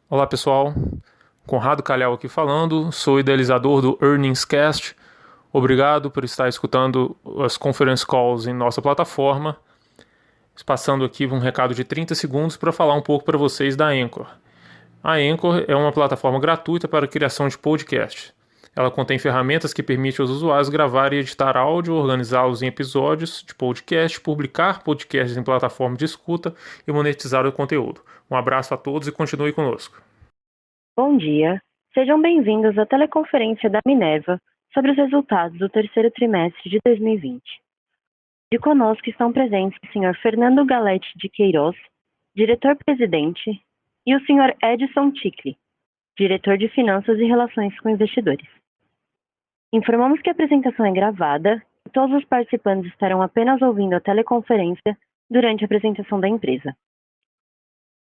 Olá pessoal, Conrado Calhau aqui falando, sou idealizador do Earnings Cast. Obrigado por estar escutando as conference calls em nossa plataforma. Passando aqui um recado de 30 segundos para falar um pouco para vocês da Anchor. A Anchor é uma plataforma gratuita para a criação de podcast. Ela contém ferramentas que permitem aos usuários gravar e editar áudio, organizá-los em episódios de podcast, publicar podcasts em plataforma de escuta e monetizar o conteúdo. Um abraço a todos e continue conosco. Bom dia, sejam bem-vindos à teleconferência da Minerva sobre os resultados do terceiro trimestre de 2020. De conosco estão presentes o Sr. Fernando Galete de Queiroz, diretor-presidente, e o Sr. Edson Ticli, diretor de Finanças e Relações com Investidores. Informamos que a apresentação é gravada e todos os participantes estarão apenas ouvindo a teleconferência durante a apresentação da empresa.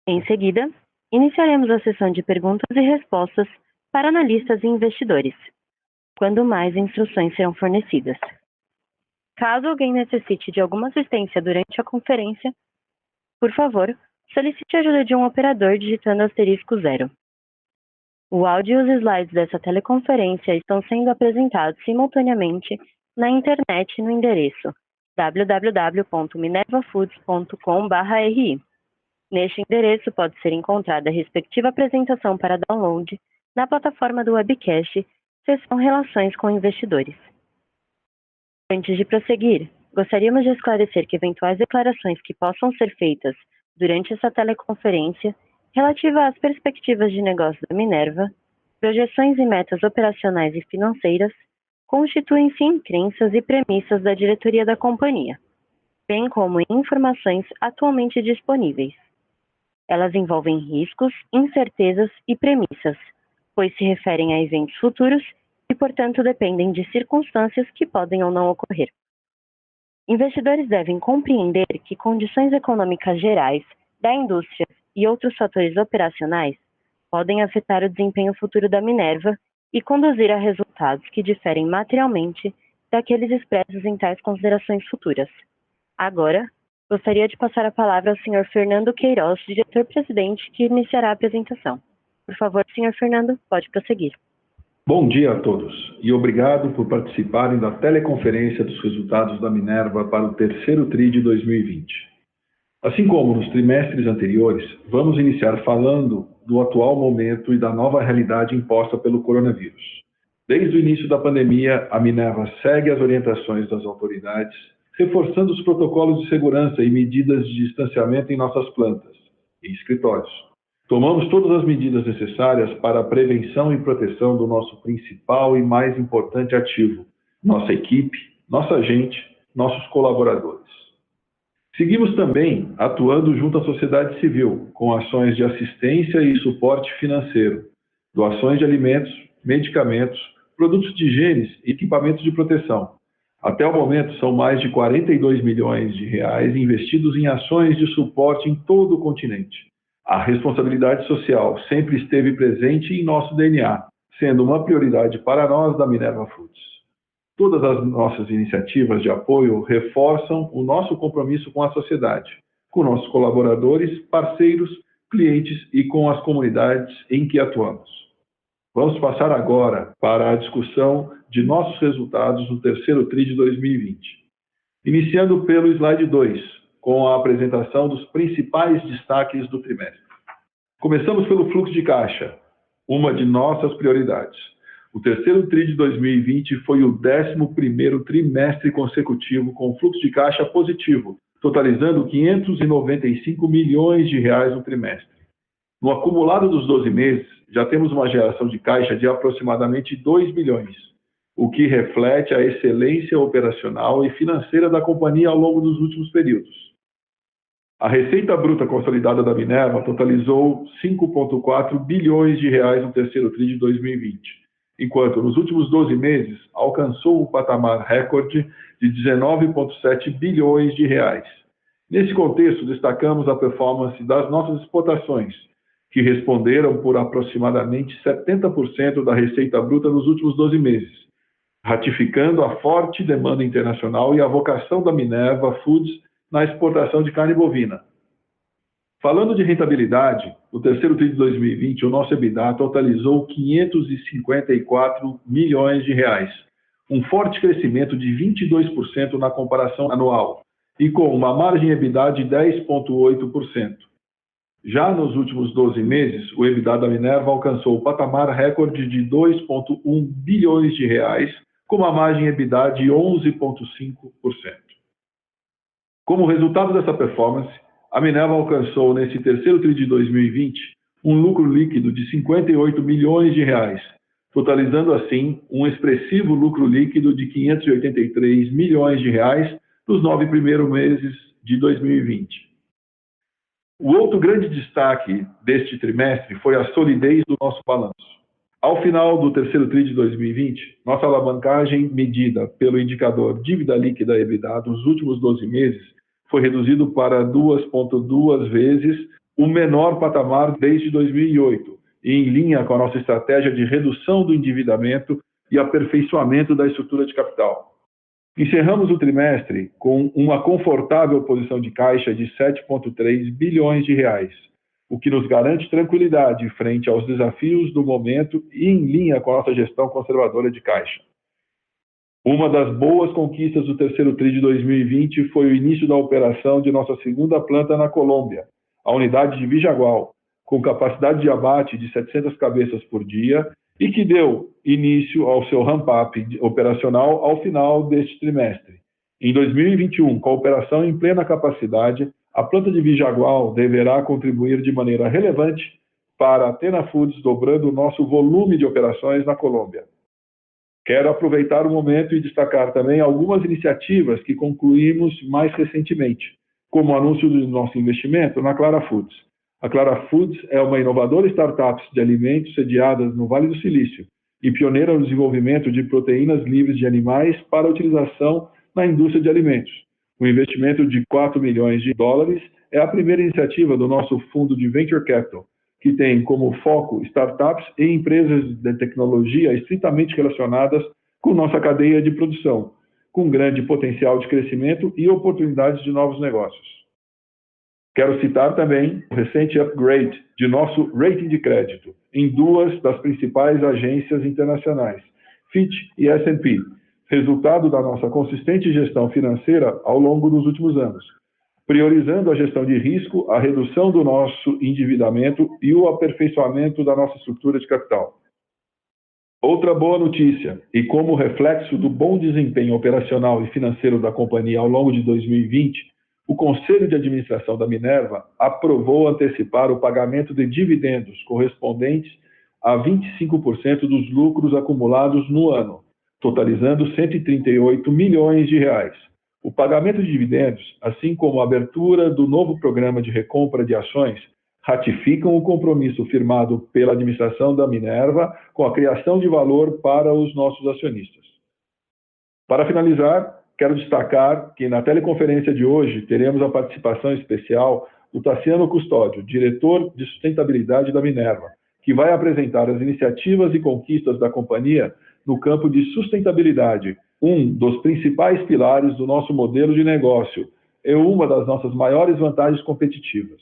Em seguida, iniciaremos a sessão de perguntas e respostas para analistas e investidores, quando mais instruções serão fornecidas. Caso alguém necessite de alguma assistência durante a conferência, por favor, solicite a ajuda de um operador digitando *0. O áudio e os slides dessa teleconferência estão sendo apresentados simultaneamente na internet no endereço www.minervafoods.com/ri. Neste endereço pode ser encontrada a respectiva apresentação para download na plataforma do webcast, seção Relações com Investidores. Antes de prosseguir, gostaríamos de esclarecer que eventuais declarações que possam ser feitas durante essa teleconferência relativa às perspectivas de negócio da Minerva, projeções e metas operacionais e financeiras, constituem-se em crenças e premissas da diretoria da companhia, bem como em informações atualmente disponíveis. Elas envolvem riscos, incertezas e premissas, pois se referem a eventos futuros e, portanto, dependem de circunstâncias que podem ou não ocorrer. Investidores devem compreender que condições econômicas gerais, da indústria e outros fatores operacionais podem afetar o desempenho futuro da Minerva e conduzir a resultados que diferem materialmente daqueles expressos em tais considerações futuras. Agora, gostaria de passar a palavra ao Sr. Fernando Queiroz, diretor-presidente, que iniciará a apresentação. Por favor, Sr. Fernando, pode prosseguir. Bom dia a todos e obrigado por participarem da teleconferência dos resultados da Minerva para o terceiro TRI de 2020. Assim como nos trimestres anteriores, vamos iniciar falando do atual momento e da nova realidade imposta pelo coronavírus. Desde o início da pandemia, a Minerva segue as orientações das autoridades, reforçando os protocolos de segurança e medidas de distanciamento em nossas plantas e escritórios. Tomamos todas as medidas necessárias para a prevenção e proteção do nosso principal e mais importante ativo, nossa equipe, nossa gente, nossos colaboradores. Seguimos também atuando junto à sociedade civil, com ações de assistência e suporte financeiro, doações de alimentos, medicamentos, produtos de higiene e equipamentos de proteção. Até o momento, são mais de 42 milhões de reais investidos em ações de suporte em todo o continente. A responsabilidade social sempre esteve presente em nosso DNA, sendo uma prioridade para nós da Minerva Foods. Todas as nossas iniciativas de apoio reforçam o nosso compromisso com a sociedade, com nossos colaboradores, parceiros, clientes e com as comunidades em que atuamos. Vamos passar agora para a discussão de nossos resultados no terceiro TRI de 2020. Iniciando pelo slide 2, com a apresentação dos principais destaques do trimestre. Começamos pelo fluxo de caixa, uma de nossas prioridades. O terceiro TRI de 2020 foi o 11º trimestre consecutivo com fluxo de caixa positivo, totalizando 595 milhões de reais no trimestre. No acumulado dos 12 meses, já temos uma geração de caixa de aproximadamente 2 bilhões, o que reflete a excelência operacional e financeira da companhia ao longo dos últimos períodos. A receita bruta consolidada da Minerva totalizou 5,4 bilhões de reais no terceiro TRI de 2020, enquanto nos últimos 12 meses alcançou o patamar recorde de 19,7 bilhões de reais. Nesse contexto, destacamos a performance das nossas exportações, que responderam por aproximadamente 70% da receita bruta nos últimos 12 meses, ratificando a forte demanda internacional e a vocação da Minerva Foods na exportação de carne bovina. Falando de rentabilidade, no terceiro TRI de 2020, o nosso EBITDA totalizou 554 milhões de reais, um forte crescimento de 22% na comparação anual, e com uma margem EBITDA de 10,8%. Já nos últimos 12 meses, o EBITDA da Minerva alcançou o patamar recorde de 2,1 bilhões de reais, com uma margem EBITDA de 11,5%. Como resultado dessa performance, a Minerva alcançou, nesse terceiro TRI de 2020, um lucro líquido de 58 milhões de reais, totalizando assim um expressivo lucro líquido de 583 milhões de reais nos 9 primeiros meses de 2020. O outro grande destaque deste trimestre foi a solidez do nosso balanço. Ao final do terceiro TRI de 2020, nossa alavancagem medida pelo indicador dívida líquida EBITDA dos últimos 12 meses foi reduzido para 2,2 vezes o menor patamar desde 2008, e em linha com a nossa estratégia de redução do endividamento e aperfeiçoamento da estrutura de capital. Encerramos o trimestre com uma confortável posição de caixa de 7,3 bilhões de reais, o que nos garante tranquilidade frente aos desafios do momento e em linha com a nossa gestão conservadora de caixa. Uma das boas conquistas do terceiro TRI de 2020 foi o início da operação de nossa segunda planta na Colômbia, a unidade de Vijagual, com capacidade de abate de 700 cabeças por dia e que deu início ao seu ramp-up operacional ao final deste trimestre. Em 2021, com a operação em plena capacidade, a planta de Vijagual deverá contribuir de maneira relevante para a Tena Foods, dobrando o nosso volume de operações na Colômbia. Quero aproveitar o momento e destacar também algumas iniciativas que concluímos mais recentemente, como o anúncio do nosso investimento na Clara Foods. A Clara Foods é uma inovadora startup de alimentos sediada no Vale do Silício e pioneira no desenvolvimento de proteínas livres de animais para utilização na indústria de alimentos. O investimento de 4 milhões de dólares é a primeira iniciativa do nosso fundo de Venture Capital, que tem como foco startups e empresas de tecnologia estritamente relacionadas com nossa cadeia de produção, com grande potencial de crescimento e oportunidades de novos negócios. Quero citar também o recente upgrade de nosso rating de crédito em duas das principais agências internacionais, Fitch e S&P, resultado da nossa consistente gestão financeira ao longo dos últimos anos, priorizando a gestão de risco, a redução do nosso endividamento e o aperfeiçoamento da nossa estrutura de capital. Outra boa notícia, e como reflexo do bom desempenho operacional e financeiro da companhia ao longo de 2020, o Conselho de Administração da Minerva aprovou antecipar o pagamento de dividendos correspondentes a 25% dos lucros acumulados no ano, totalizando 138 milhões de reais. O pagamento de dividendos, assim como a abertura do novo programa de recompra de ações, ratificam o compromisso firmado pela administração da Minerva com a criação de valor para os nossos acionistas. Para finalizar, quero destacar que na teleconferência de hoje teremos a participação especial do Taciano Custódio, diretor de sustentabilidade da Minerva, que vai apresentar as iniciativas e conquistas da companhia no campo de sustentabilidade, um dos principais pilares do nosso modelo de negócio e uma das nossas maiores vantagens competitivas.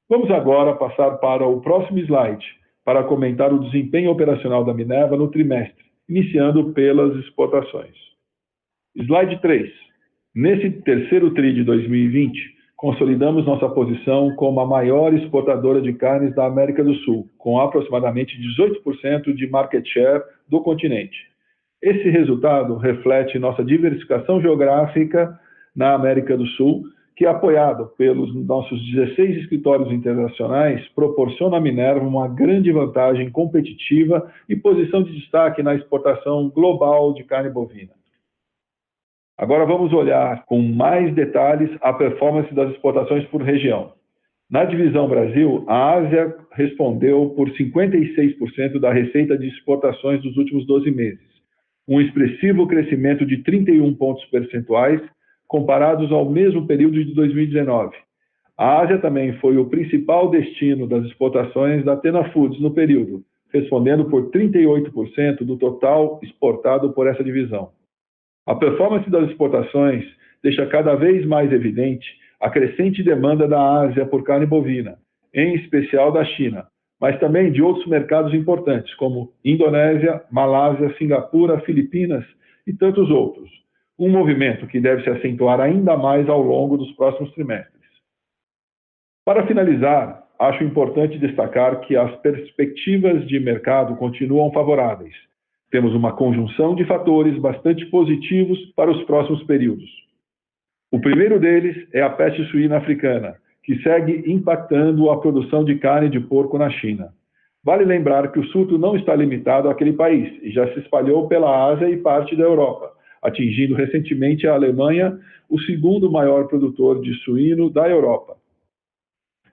Vamos agora passar para o próximo slide para comentar o desempenho operacional da Minerva no trimestre, iniciando pelas exportações. Slide 3. Nesse terceiro TRI de 2020, consolidamos nossa posição como a maior exportadora de carnes da América do Sul, com aproximadamente 18% de market share do continente. Esse resultado reflete nossa diversificação geográfica na América do Sul, que, apoiado pelos nossos 16 escritórios internacionais, proporciona à Minerva uma grande vantagem competitiva e posição de destaque na exportação global de carne bovina. Agora vamos olhar com mais detalhes a performance das exportações por região. Na divisão Brasil, a Ásia respondeu por 56% da receita de exportações dos últimos 12 meses, um expressivo crescimento de 31 pontos percentuais comparados ao mesmo período de 2019. A Ásia também foi o principal destino das exportações da Tena Foods no período, respondendo por 38% do total exportado por essa divisão. A performance das exportações deixa cada vez mais evidente a crescente demanda da Ásia por carne bovina, em especial da China, mas também de outros mercados importantes, como Indonésia, Malásia, Singapura, Filipinas e tantos outros. Um movimento que deve se acentuar ainda mais ao longo dos próximos trimestres. Para finalizar, acho importante destacar que as perspectivas de mercado continuam favoráveis. Temos uma conjunção de fatores bastante positivos para os próximos períodos. O primeiro deles é a peste suína africana, que segue impactando a produção de carne de porco na China. Vale lembrar que o surto não está limitado àquele país e já se espalhou pela Ásia e parte da Europa, atingindo recentemente a Alemanha, o segundo maior produtor de suíno da Europa.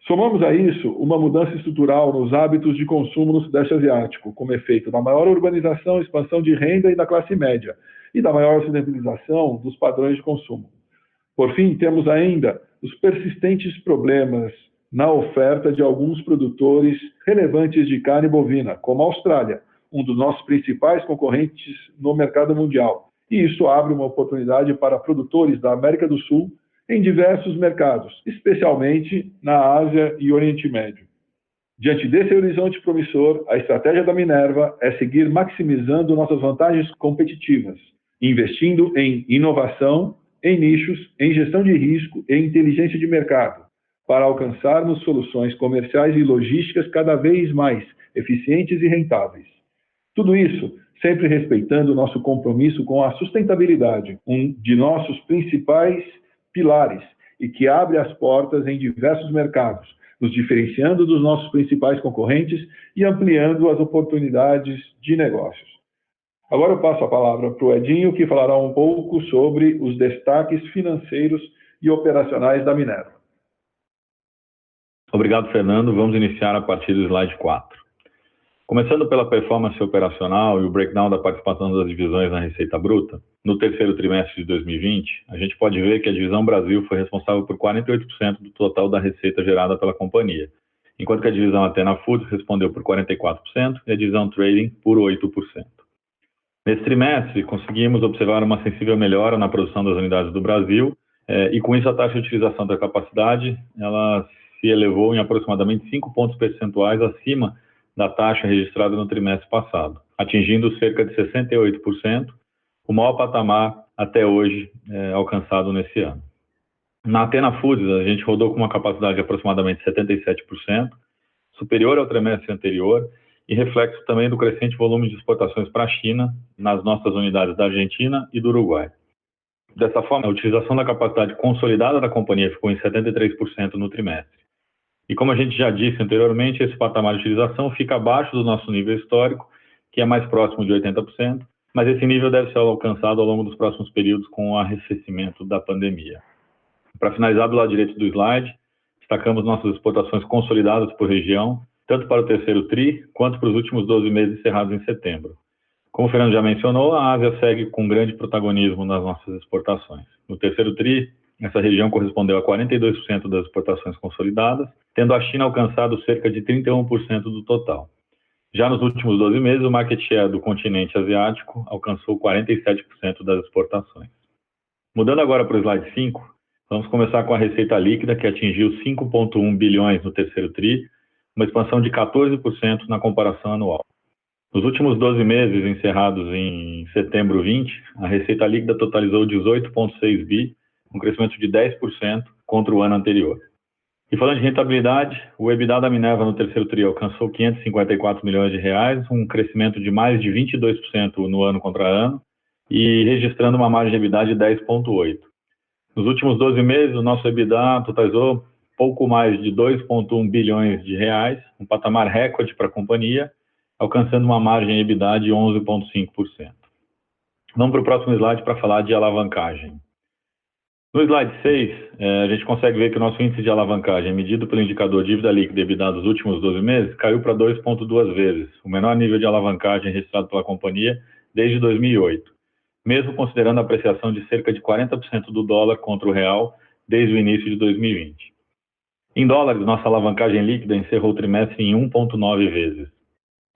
Somamos a isso uma mudança estrutural nos hábitos de consumo no Sudeste Asiático, como efeito da maior urbanização, expansão de renda e da classe média, e da maior ocidentalização dos padrões de consumo. Por fim, temos ainda os persistentes problemas na oferta de alguns produtores relevantes de carne bovina, como a Austrália, um dos nossos principais concorrentes no mercado mundial. E isso abre uma oportunidade para produtores da América do Sul em diversos mercados, especialmente na Ásia e Oriente Médio. Diante desse horizonte promissor, a estratégia da Minerva é seguir maximizando nossas vantagens competitivas, investindo em inovação, em nichos, em gestão de risco e inteligência de mercado, para alcançarmos soluções comerciais e logísticas cada vez mais eficientes e rentáveis. Tudo isso sempre respeitando o nosso compromisso com a sustentabilidade, um de nossos principais pilares e que abre as portas em diversos mercados, nos diferenciando dos nossos principais concorrentes e ampliando as oportunidades de negócios. Agora eu passo a palavra para o Edinho, que falará um pouco sobre os destaques financeiros e operacionais da Minerva. Obrigado, Fernando. Vamos iniciar a partir do slide 4. Começando pela performance operacional e o breakdown da participação das divisões na receita bruta, no terceiro trimestre de 2020, a gente pode ver que a divisão Brasil foi responsável por 48% do total da receita gerada pela companhia, enquanto que a divisão Athena Foods respondeu por 44% e a divisão Trading por 8%. Nesse trimestre, conseguimos observar uma sensível melhora na produção das unidades do Brasil e com isso a taxa de utilização da capacidade ela se elevou em aproximadamente 5 pontos percentuais acima da taxa registrada no trimestre passado, atingindo cerca de 68%, o maior patamar até hoje alcançado nesse ano. Na Athena Foods, a gente rodou com uma capacidade de aproximadamente 77%, superior ao trimestre anterior, e reflexo também do crescente volume de exportações para a China nas nossas unidades da Argentina e do Uruguai. Dessa forma, a utilização da capacidade consolidada da companhia ficou em 73% no trimestre. E como a gente já disse anteriormente, esse patamar de utilização fica abaixo do nosso nível histórico, que é mais próximo de 80%, mas esse nível deve ser alcançado ao longo dos próximos períodos com o arrefecimento da pandemia. Para finalizar do lado direito do slide, destacamos nossas exportações consolidadas por região, tanto para o terceiro TRI, quanto para os últimos 12 meses encerrados em setembro. Como o Fernando já mencionou, a Ásia segue com grande protagonismo nas nossas exportações. No terceiro TRI, essa região correspondeu a 42% das exportações consolidadas, tendo a China alcançado cerca de 31% do total. Já nos últimos 12 meses, o market share do continente asiático alcançou 47% das exportações. Mudando agora para o slide 5, vamos começar com a receita líquida, que atingiu 5,1 bilhões no terceiro TRI, uma expansão de 14% na comparação anual. Nos últimos 12 meses, encerrados em setembro 20, a receita líquida totalizou 18,6 bi, um crescimento de 10% contra o ano anterior. E falando de rentabilidade, o EBITDA da Minerva no terceiro TRI alcançou 554 milhões de reais, um crescimento de mais de 22% no ano contra ano, e registrando uma margem de EBITDA de 10,8%. Nos últimos 12 meses, o nosso EBITDA totalizou pouco mais de 2,1 bilhões de reais, um patamar recorde para a companhia, alcançando uma margem EBITDA de 11,5%. Vamos para o próximo slide para falar de alavancagem. No slide 6, a gente consegue ver que o nosso índice de alavancagem, medido pelo indicador dívida líquida e EBITDA dos últimos 12 meses, caiu para 2,2 vezes, o menor nível de alavancagem registrado pela companhia desde 2008, mesmo considerando a apreciação de cerca de 40% do dólar contra o real desde o início de 2020. Em dólares, nossa alavancagem líquida encerrou o trimestre em 1,9 vezes.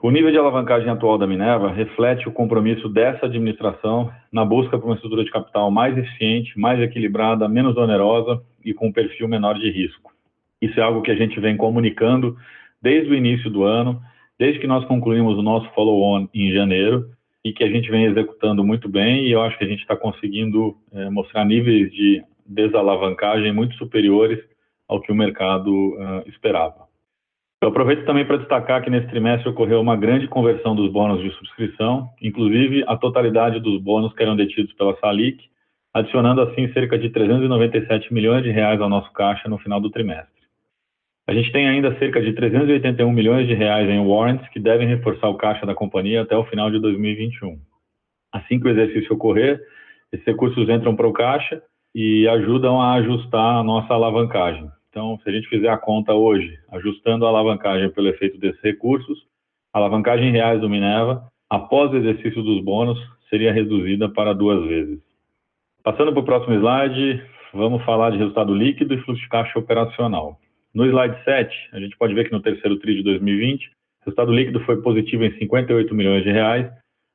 O nível de alavancagem atual da Minerva reflete o compromisso dessa administração na busca por uma estrutura de capital mais eficiente, mais equilibrada, menos onerosa e com um perfil menor de risco. Isso é algo que a gente vem comunicando desde o início do ano, desde que nós concluímos o nosso follow-on em janeiro, e que a gente vem executando muito bem, e eu acho que a gente está conseguindo mostrar níveis de desalavancagem muito superiores ao que o mercado esperava. Eu aproveito também para destacar que nesse trimestre ocorreu uma grande conversão dos bônus de subscrição, inclusive a totalidade dos bônus que eram detidos pela Salic, adicionando assim cerca de 397 milhões de reais ao nosso caixa no final do trimestre. A gente tem ainda cerca de 381 milhões de reais em warrants que devem reforçar o caixa da companhia até o final de 2021. Assim que o exercício ocorrer, esses recursos entram para o caixa e ajudam a ajustar a nossa alavancagem. Então, se a gente fizer a conta hoje, ajustando a alavancagem pelo efeito desses recursos, a alavancagem em reais do Minerva, após o exercício dos bônus, seria reduzida para 2 vezes. Passando para o próximo slide, vamos falar de resultado líquido e fluxo de caixa operacional. No slide 7, a gente pode ver que no terceiro TRI de 2020, o resultado líquido foi positivo em 58 milhões de reais,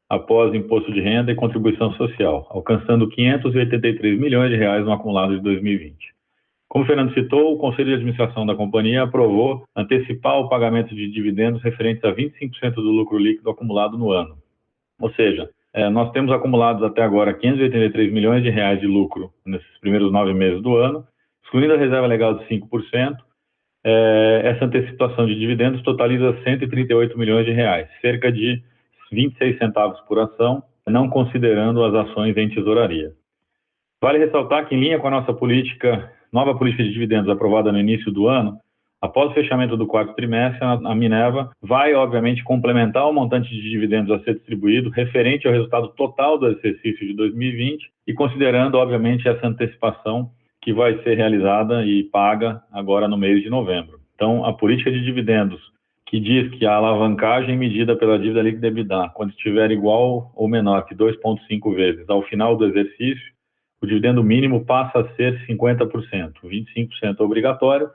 após imposto de renda e contribuição social, alcançando 583 milhões de reais no acumulado de 2020. Como o Fernando citou, o Conselho de Administração da companhia aprovou antecipar o pagamento de dividendos referentes a 25% do lucro líquido acumulado no ano. Ou seja, nós temos acumulados até agora 583 milhões de reais de lucro nesses primeiros 9 meses do ano, excluindo a reserva legal de 5%, essa antecipação de dividendos totaliza 138 milhões de reais, cerca de 26 centavos por ação, não considerando as ações em tesouraria. Vale ressaltar que, em linha com a nossa nova política de dividendos aprovada no início do ano, após o fechamento do quarto trimestre, a Minerva vai, obviamente, complementar o montante de dividendos a ser distribuído referente ao resultado total do exercício de 2020 e considerando, obviamente, essa antecipação que vai ser realizada e paga agora no mês de novembro. Então, a política de dividendos, que diz que a alavancagem medida pela dívida líquida EBITDA, quando estiver igual ou menor que 2,5 vezes ao final do exercício, o dividendo mínimo passa a ser 50%, 25% obrigatório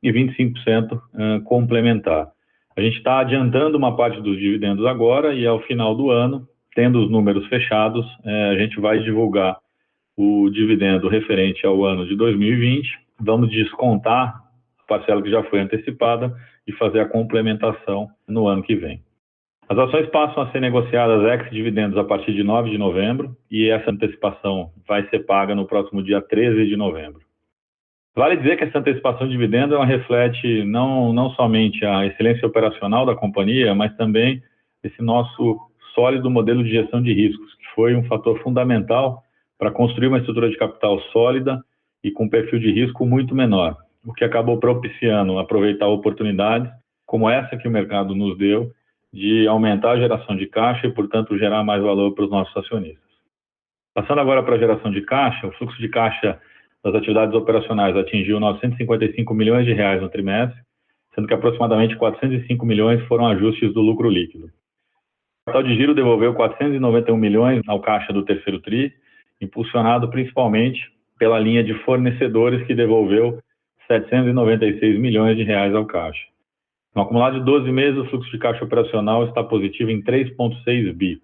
e 25% complementar. A gente está adiantando uma parte dos dividendos agora e, ao final do ano, tendo os números fechados, a gente vai divulgar o dividendo referente ao ano de 2020, vamos descontar a parcela que já foi antecipada e fazer a complementação no ano que vem. As ações passam a ser negociadas ex-dividendos a partir de 9 de novembro e essa antecipação vai ser paga no próximo dia 13 de novembro. Vale dizer que essa antecipação de dividendos ela reflete não somente a excelência operacional da companhia, mas também esse nosso sólido modelo de gestão de riscos, que foi um fator fundamental para construir uma estrutura de capital sólida e com perfil de risco muito menor, o que acabou propiciando aproveitar oportunidades como essa que o mercado nos deu de aumentar a geração de caixa e, portanto, gerar mais valor para os nossos acionistas. Passando agora para a geração de caixa, o fluxo de caixa das atividades operacionais atingiu 955 milhões de reais no trimestre, sendo que aproximadamente 405 milhões foram ajustes do lucro líquido. O capital de giro devolveu 491 milhões ao caixa do terceiro TRI, impulsionado principalmente pela linha de fornecedores que devolveu 796 milhões de reais ao caixa. No acumulado de 12 meses, o fluxo de caixa operacional está positivo em 3,6 bi.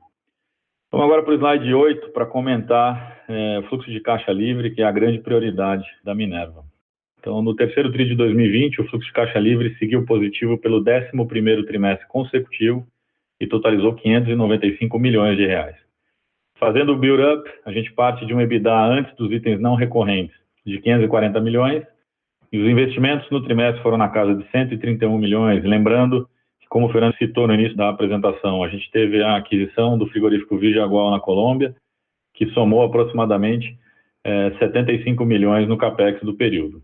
Vamos agora para o slide 8 para comentar o fluxo de caixa livre, que é a grande prioridade da Minerva. Então, no terceiro TRI de 2020, o fluxo de caixa livre seguiu positivo pelo 11º trimestre consecutivo e totalizou 595 milhões de reais. Fazendo o build-up, a gente parte de um EBITDA antes dos itens não recorrentes de 540 milhões e os investimentos no trimestre foram na casa de 131 milhões. Lembrando que, como o Fernando citou no início da apresentação, a gente teve a aquisição do frigorífico Vijagual na Colômbia, que somou aproximadamente 75 milhões no CAPEX do período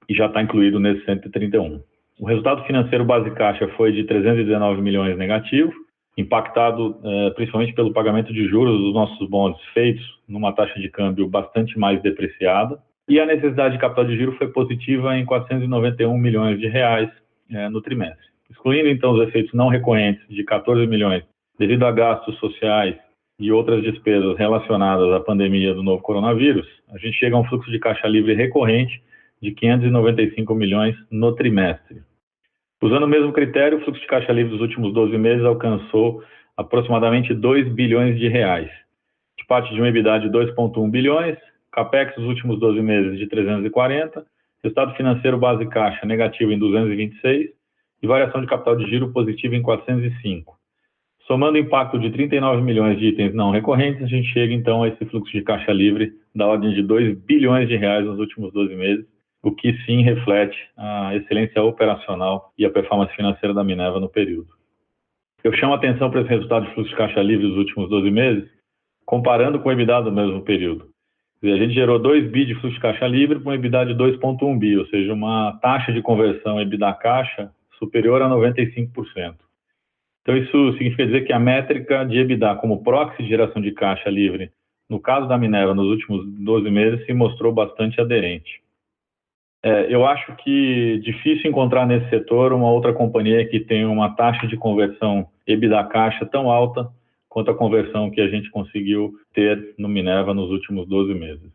e já está incluído nesse 131. O resultado financeiro base caixa foi de 319 milhões negativo, impactado principalmente pelo pagamento de juros dos nossos bonds feitos numa taxa de câmbio bastante mais depreciada, e a necessidade de capital de giro foi positiva em 491 milhões de reais no trimestre. Excluindo então os efeitos não recorrentes de 14 milhões devido a gastos sociais e outras despesas relacionadas à pandemia do novo coronavírus, a gente chega a um fluxo de caixa livre recorrente de 595 milhões no trimestre. Usando o mesmo critério, o fluxo de caixa livre dos últimos 12 meses alcançou aproximadamente 2 bilhões de reais. De parte de um EBITDA de 2,1 bilhões, CAPEX dos últimos 12 meses de 340, resultado financeiro base caixa negativo em 226 e variação de capital de giro positivo em 405. Somando o impacto de 39 milhões de itens não recorrentes, a gente chega então a esse fluxo de caixa livre da ordem de 2 bilhões de reais nos últimos 12 meses, o que sim reflete a excelência operacional e a performance financeira da Minerva no período. Eu chamo a atenção para esse resultado de fluxo de caixa livre dos últimos 12 meses, comparando com o EBITDA do mesmo período. A gente gerou 2 bi de fluxo de caixa livre com um EBITDA de 2,1 bi, ou seja, uma taxa de conversão EBITDA-caixa superior a 95%. Então, isso significa dizer que a métrica de EBITDA como proxy de geração de caixa livre, no caso da Minerva, nos últimos 12 meses, se mostrou bastante aderente. Eu acho que difícil encontrar nesse setor uma outra companhia que tenha uma taxa de conversão EBITDA-caixa tão alta quanto a conversão que a gente conseguiu ter no Minerva nos últimos 12 meses.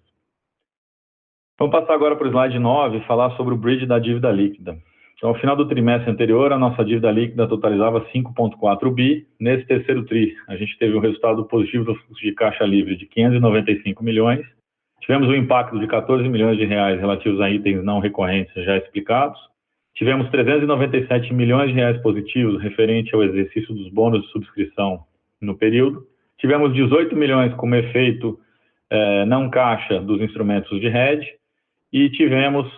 Vamos passar agora para o slide 9 e falar sobre o bridge da dívida líquida. Então, ao final do trimestre anterior, a nossa dívida líquida totalizava 5,4 bi. Nesse terceiro TRI, a gente teve um resultado positivo do fluxo de caixa livre de 595 milhões. Tivemos um impacto de 14 milhões de reais relativos a itens não recorrentes já explicados. Tivemos 397 milhões de reais positivos referente ao exercício dos bônus de subscrição no período. Tivemos 18 milhões como efeito não caixa dos instrumentos de hedge. E tivemos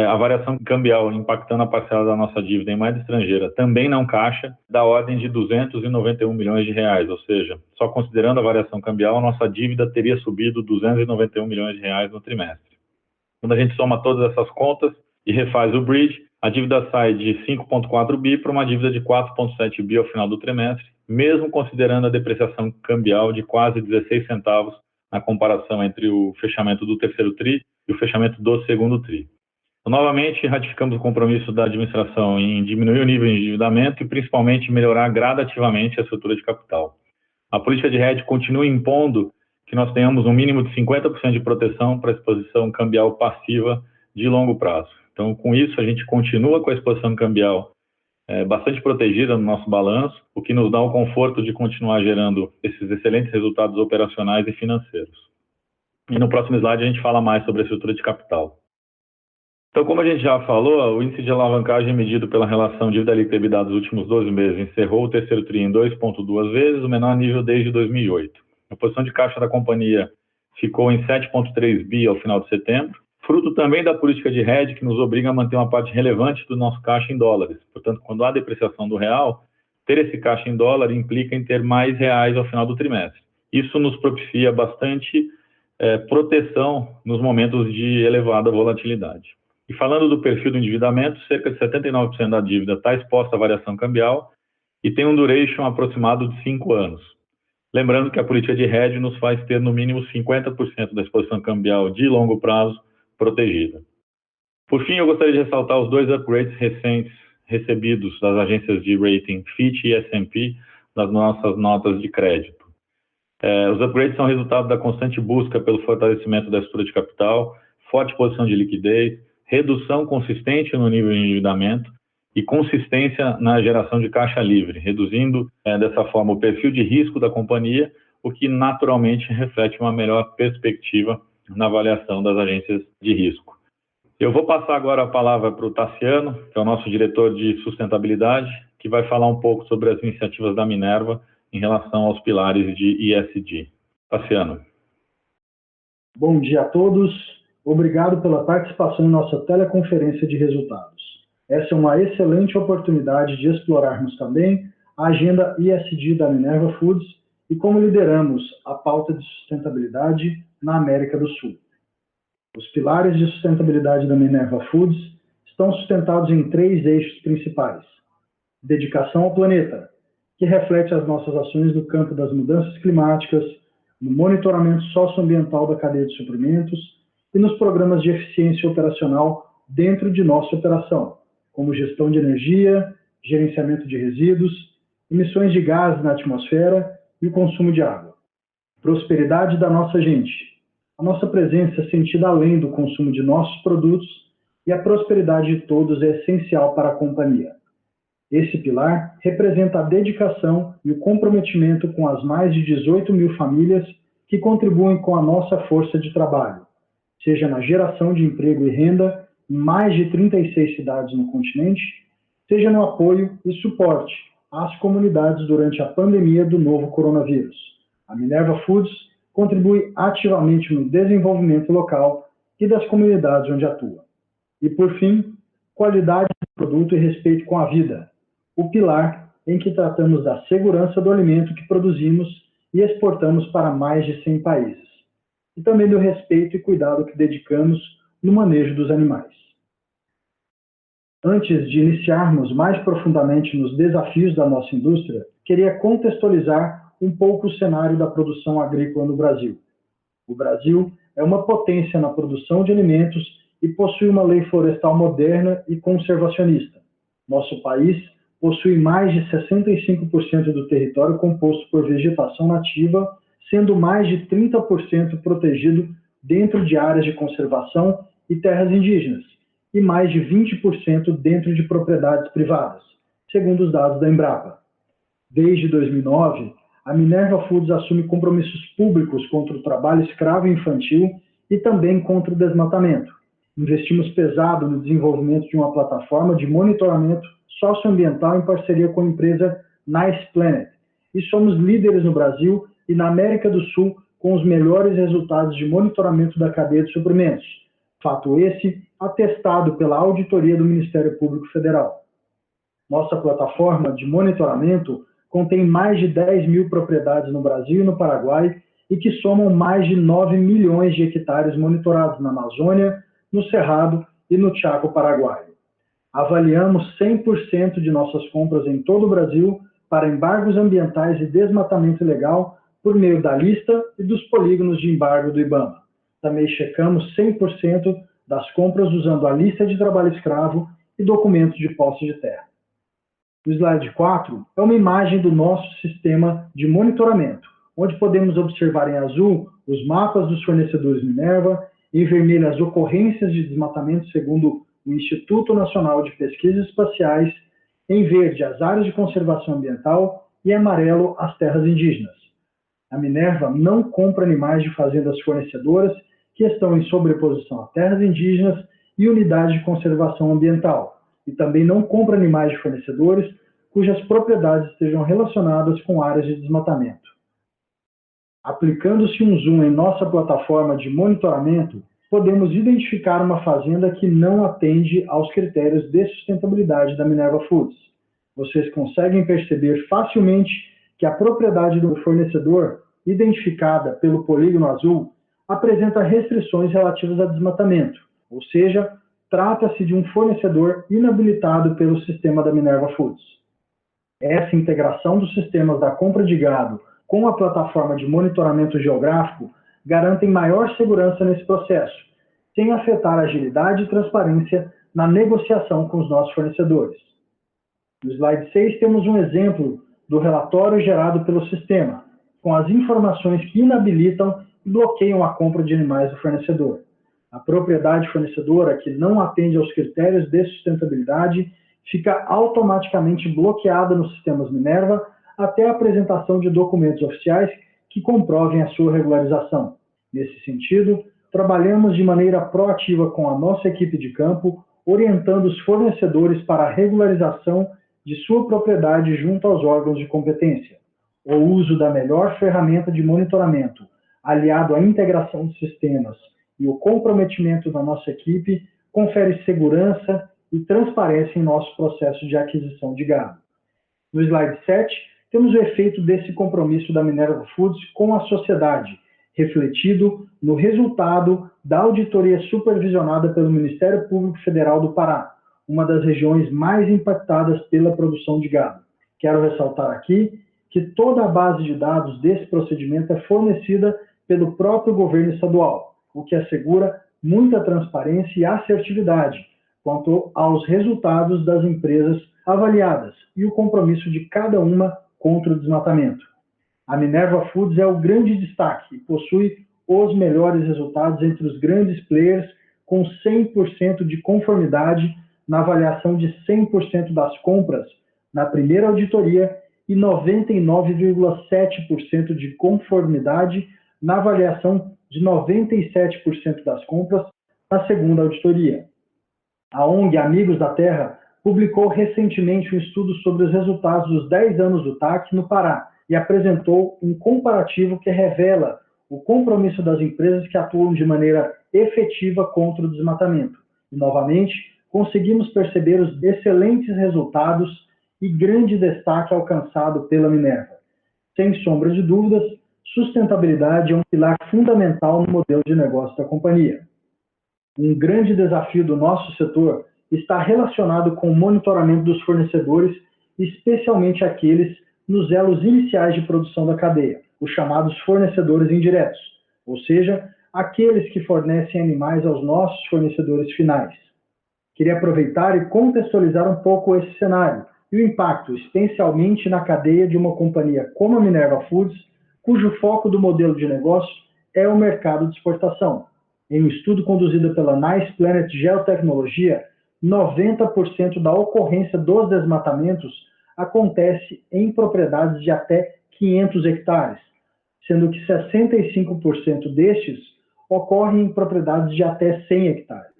a variação cambial impactando a parcela da nossa dívida em moeda estrangeira, também não caixa, da ordem de 291 milhões de reais, ou seja, só considerando a variação cambial, a nossa dívida teria subido 291 milhões de reais no trimestre. Quando a gente soma todas essas contas e refaz o bridge, a dívida sai de 5,4 bi para uma dívida de 4,7 bi ao final do trimestre, mesmo considerando a depreciação cambial de quase 16 centavos na comparação entre o fechamento do terceiro TRI e o fechamento do segundo TRI. Então, novamente, ratificamos o compromisso da administração em diminuir o nível de endividamento e, principalmente, melhorar gradativamente a estrutura de capital. A política de hedge continua impondo que nós tenhamos um mínimo de 50% de proteção para a exposição cambial passiva de longo prazo. Então, com isso, a gente continua com a exposição cambial bastante protegida no nosso balanço, o que nos dá o conforto de continuar gerando esses excelentes resultados operacionais e financeiros. E no próximo slide a gente fala mais sobre a estrutura de capital. Então, como a gente já falou, o índice de alavancagem medido pela relação dívida líquida EBITDA dos últimos 12 meses encerrou o terceiro TRI em 2,2 vezes, o menor nível desde 2008. A posição de caixa da companhia ficou em 7,3 bi ao final de setembro, fruto também da política de hedge que nos obriga a manter uma parte relevante do nosso caixa em dólares. Portanto, quando há depreciação do real, ter esse caixa em dólar implica em ter mais reais ao final do trimestre. Isso nos propicia bastante proteção nos momentos de elevada volatilidade. E falando do perfil do endividamento, cerca de 79% da dívida está exposta à variação cambial e tem um duration aproximado de 5 anos. Lembrando que a política de hedge nos faz ter no mínimo 50% da exposição cambial de longo prazo protegida. Por fim, eu gostaria de ressaltar os 2 upgrades recentes recebidos das agências de rating Fitch e S&P nas nossas notas de crédito. Os upgrades são resultado da constante busca pelo fortalecimento da estrutura de capital, forte posição de liquidez, redução consistente no nível de endividamento e consistência na geração de caixa livre, reduzindo dessa forma o perfil de risco da companhia, o que naturalmente reflete uma melhor perspectiva na avaliação das agências de risco. Eu vou passar agora a palavra para o Taciano, que é o nosso diretor de sustentabilidade, que vai falar um pouco sobre as iniciativas da Minerva em relação aos pilares de ESG. Taciano. Bom dia a todos. Obrigado pela participação em nossa teleconferência de resultados. Essa é uma excelente oportunidade de explorarmos também a agenda ESG da Minerva Foods e como lideramos a pauta de sustentabilidade na América do Sul. Os pilares de sustentabilidade da Minerva Foods estão sustentados em 3 eixos principais. Dedicação ao planeta, que reflete as nossas ações no campo das mudanças climáticas, no monitoramento socioambiental da cadeia de suprimentos e nos programas de eficiência operacional dentro de nossa operação, como gestão de energia, gerenciamento de resíduos, emissões de gases na atmosfera e o consumo de água. Prosperidade da nossa gente. A nossa presença é sentida além do consumo de nossos produtos e a prosperidade de todos é essencial para a companhia. Esse pilar representa a dedicação e o comprometimento com as mais de 18 mil famílias que contribuem com a nossa força de trabalho, seja na geração de emprego e renda em mais de 36 cidades no continente, seja no apoio e suporte às comunidades durante a pandemia do novo coronavírus. A Minerva Foods contribui ativamente no desenvolvimento local e das comunidades onde atua. E, por fim, qualidade do produto e respeito com a vida, o pilar em que tratamos da segurança do alimento que produzimos e exportamos para mais de 100 países, e também do respeito e cuidado que dedicamos no manejo dos animais. Antes de iniciarmos mais profundamente nos desafios da nossa indústria, queria contextualizar um pouco o cenário da produção agrícola no Brasil. O Brasil é uma potência na produção de alimentos e possui uma lei florestal moderna e conservacionista. Nosso país possui mais de 65% do território composto por vegetação nativa, sendo mais de 30% protegido dentro de áreas de conservação e terras indígenas, e mais de 20% dentro de propriedades privadas, segundo os dados da Embrapa. Desde 2009, a Minerva Foods assume compromissos públicos contra o trabalho escravo infantil e também contra o desmatamento. Investimos pesado no desenvolvimento de uma plataforma de monitoramento socioambiental em parceria com a empresa Nice Planet, e somos líderes no Brasil e na América do Sul com os melhores resultados de monitoramento da cadeia de suprimentos. Fato esse atestado pela auditoria do Ministério Público Federal. Nossa plataforma de monitoramento contém mais de 10 mil propriedades no Brasil e no Paraguai e que somam mais de 9 milhões de hectares monitorados na Amazônia, no Cerrado e no Chaco paraguaio. Avaliamos 100% de nossas compras em todo o Brasil para embargos ambientais e desmatamento ilegal por meio da lista e dos polígonos de embargo do IBAMA. Também checamos 100% das compras usando a lista de trabalho escravo e documentos de posse de terra. O slide 4 é uma imagem do nosso sistema de monitoramento, onde podemos observar em azul os mapas dos fornecedores Minerva, em vermelho as ocorrências de desmatamento segundo o Instituto Nacional de Pesquisas Espaciais, em verde as áreas de conservação ambiental e em amarelo as terras indígenas. A Minerva não compra animais de fazendas fornecedoras que estão em sobreposição a terras indígenas e unidades de conservação ambiental, e também não compra animais de fornecedores cujas propriedades estejam relacionadas com áreas de desmatamento. Aplicando-se um zoom em nossa plataforma de monitoramento, podemos identificar uma fazenda que não atende aos critérios de sustentabilidade da Minerva Foods. Vocês conseguem perceber facilmente que a propriedade do fornecedor, identificada pelo polígono azul, apresenta restrições relativas a desmatamento, ou seja, trata-se de um fornecedor inabilitado pelo sistema da Minerva Foods. Essa integração dos sistemas da compra de gado com a plataforma de monitoramento geográfico garantem maior segurança nesse processo, sem afetar a agilidade e transparência na negociação com os nossos fornecedores. No slide 6 temos um exemplo do relatório gerado pelo sistema, com as informações que inabilitam e bloqueiam a compra de animais do fornecedor. A propriedade fornecedora que não atende aos critérios de sustentabilidade fica automaticamente bloqueada nos sistemas Minerva até a apresentação de documentos oficiais que comprovem a sua regularização. Nesse sentido, trabalhamos de maneira proativa com a nossa equipe de campo, orientando os fornecedores para a regularização de sua propriedade junto aos órgãos de competência. O uso da melhor ferramenta de monitoramento, aliado à integração de sistemas e o comprometimento da nossa equipe, confere segurança e transparência em nosso processo de aquisição de gado. No slide 7, temos o efeito desse compromisso da Minerva Foods com a sociedade, refletido no resultado da auditoria supervisionada pelo Ministério Público Federal do Pará, uma das regiões mais impactadas pela produção de gado. Quero ressaltar aqui que toda a base de dados desse procedimento é fornecida pelo próprio governo estadual, o que assegura muita transparência e assertividade quanto aos resultados das empresas avaliadas e o compromisso de cada uma contra o desmatamento. A Minerva Foods é o grande destaque e possui os melhores resultados entre os grandes players, com 100% de conformidade na avaliação de 100% das compras na primeira auditoria e 99,7% de conformidade na avaliação de 97% das compras na segunda auditoria. A ONG Amigos da Terra publicou recentemente um estudo sobre os resultados dos 10 anos do TAC no Pará e apresentou um comparativo que revela o compromisso das empresas que atuam de maneira efetiva contra o desmatamento. E, novamente, conseguimos perceber os excelentes resultados e grande destaque alcançado pela Minerva. Sem sombra de dúvidas, sustentabilidade é um pilar fundamental no modelo de negócio da companhia. Um grande desafio do nosso setor está relacionado com o monitoramento dos fornecedores, especialmente aqueles nos elos iniciais de produção da cadeia, os chamados fornecedores indiretos, ou seja, aqueles que fornecem animais aos nossos fornecedores finais. Queria aproveitar e contextualizar um pouco esse cenário e o impacto, especialmente na cadeia de uma companhia como a Minerva Foods, cujo foco do modelo de negócio é o mercado de exportação. Em um estudo conduzido pela Nice Planet Geotecnologia, 90% da ocorrência dos desmatamentos acontece em propriedades de até 500 hectares, sendo que 65% destes ocorrem em propriedades de até 100 hectares.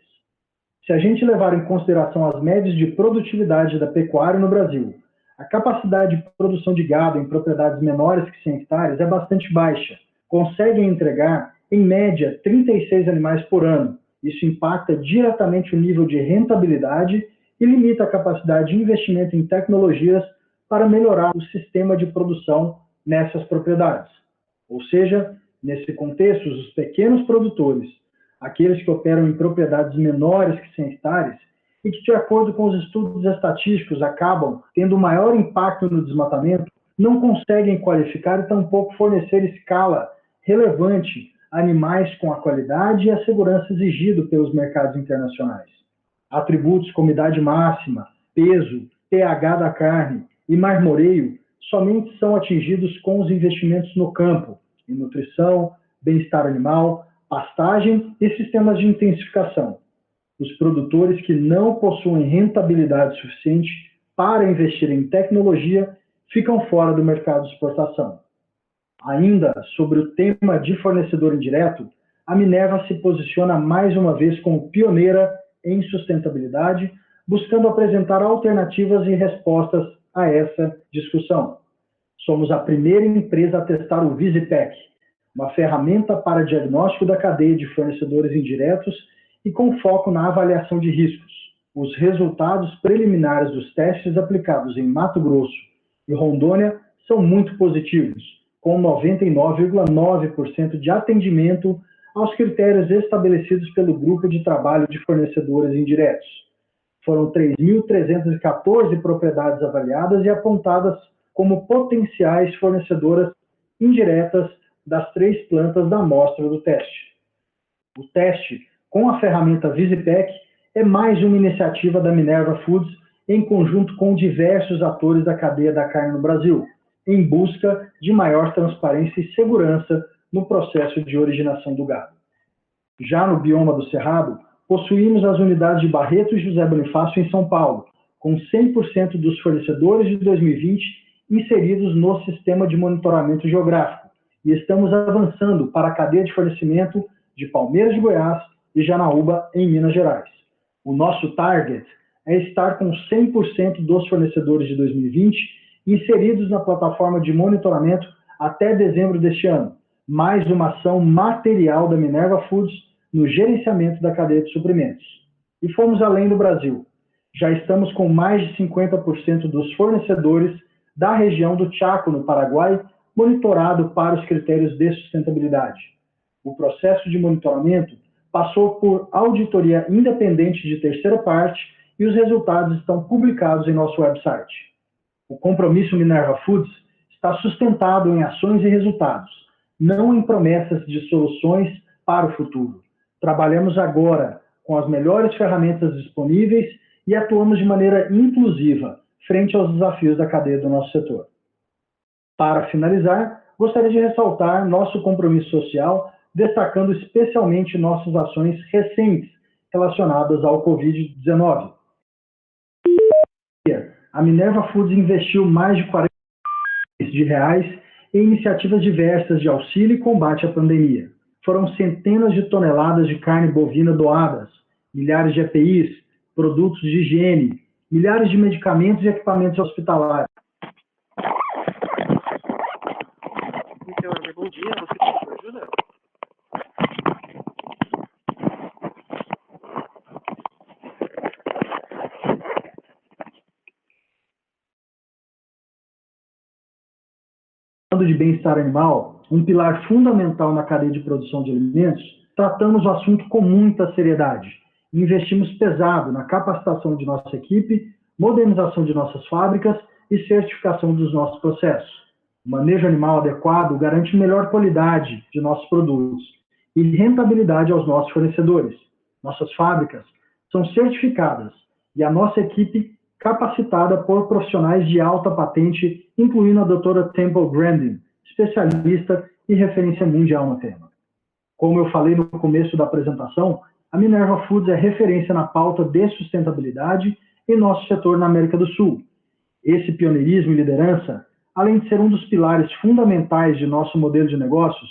Se a gente levar em consideração as médias de produtividade da pecuária no Brasil, a capacidade de produção de gado em propriedades menores que 100 hectares é bastante baixa. Conseguem entregar, em média, 36 animais por ano. Isso impacta diretamente o nível de rentabilidade e limita a capacidade de investimento em tecnologias para melhorar o sistema de produção nessas propriedades. Ou seja, nesse contexto, os pequenos produtores, aqueles que operam em propriedades menores que 100 hectares e que, de acordo com os estudos estatísticos, acabam tendo maior impacto no desmatamento, não conseguem qualificar e tampouco fornecer escala relevante a animais com a qualidade e a segurança exigido pelos mercados internacionais. Atributos como idade máxima, peso, pH da carne e marmoreio somente são atingidos com os investimentos no campo, em nutrição, bem-estar animal, pastagem e sistemas de intensificação. Os produtores que não possuem rentabilidade suficiente para investir em tecnologia ficam fora do mercado de exportação. Ainda sobre o tema de fornecedor indireto, a Minerva se posiciona mais uma vez como pioneira em sustentabilidade, buscando apresentar alternativas e respostas a essa discussão. Somos a primeira empresa a testar o VisiPack, uma ferramenta para diagnóstico da cadeia de fornecedores indiretos e com foco na avaliação de riscos. Os resultados preliminares dos testes aplicados em Mato Grosso e Rondônia são muito positivos, com 99,9% de atendimento aos critérios estabelecidos pelo Grupo de Trabalho de Fornecedores Indiretos. Foram 3.314 propriedades avaliadas e apontadas como potenciais fornecedoras indiretas das 3 plantas da amostra do teste. O teste com a ferramenta VisiPack é mais uma iniciativa da Minerva Foods em conjunto com diversos atores da cadeia da carne no Brasil, em busca de maior transparência e segurança no processo de originação do gado. Já no bioma do Cerrado, possuímos as unidades de Barreto e José Bonifácio em São Paulo, com 100% dos fornecedores de 2020 inseridos no sistema de monitoramento geográfico, e estamos avançando para a cadeia de fornecimento de Palmeiras de Goiás e Janaúba, em Minas Gerais. O nosso target é estar com 100% dos fornecedores de 2020 inseridos na plataforma de monitoramento até dezembro deste ano, mais uma ação material da Minerva Foods no gerenciamento da cadeia de suprimentos. E fomos além do Brasil. Já estamos com mais de 50% dos fornecedores da região do Chaco, no Paraguai, monitorado para os critérios de sustentabilidade. O processo de monitoramento passou por auditoria independente de terceira parte e os resultados estão publicados em nosso website. O compromisso Minerva Foods está sustentado em ações e resultados, não em promessas de soluções para o futuro. Trabalhamos agora com as melhores ferramentas disponíveis e atuamos de maneira inclusiva frente aos desafios da cadeia do nosso setor. Para finalizar, gostaria de ressaltar nosso compromisso social, destacando especialmente nossas ações recentes relacionadas ao Covid-19. a Minerva Foods investiu mais de 40 milhões de reais em iniciativas diversas de auxílio e combate à pandemia. Foram centenas de toneladas de carne bovina doadas, milhares de EPIs, produtos de higiene, milhares de medicamentos e equipamentos hospitalares. Bom dia, você precisa de ajuda? Falando de bem-estar animal, um pilar fundamental na cadeia de produção de alimentos, tratamos o assunto com muita seriedade. Investimos pesado na capacitação de nossa equipe, modernização de nossas fábricas e certificação dos nossos processos. O manejo animal adequado garante melhor qualidade de nossos produtos e rentabilidade aos nossos fornecedores. Nossas fábricas são certificadas e a nossa equipe capacitada por profissionais de alta patente, incluindo a doutora Temple Grandin, especialista e referência mundial no tema. Como eu falei no começo da apresentação, a Minerva Foods é referência na pauta de sustentabilidade em nosso setor na América do Sul. Esse pioneirismo e liderança, além de ser um dos pilares fundamentais de nosso modelo de negócios,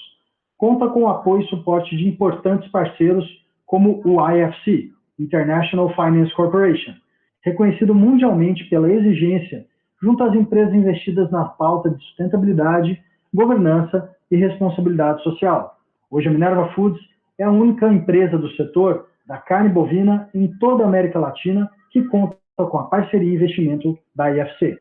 conta com o apoio e suporte de importantes parceiros como o IFC, International Finance Corporation, reconhecido mundialmente pela exigência junto às empresas investidas na pauta de sustentabilidade, governança e responsabilidade social. Hoje a Minerva Foods é a única empresa do setor da carne bovina em toda a América Latina que conta com a parceria e investimento da IFC.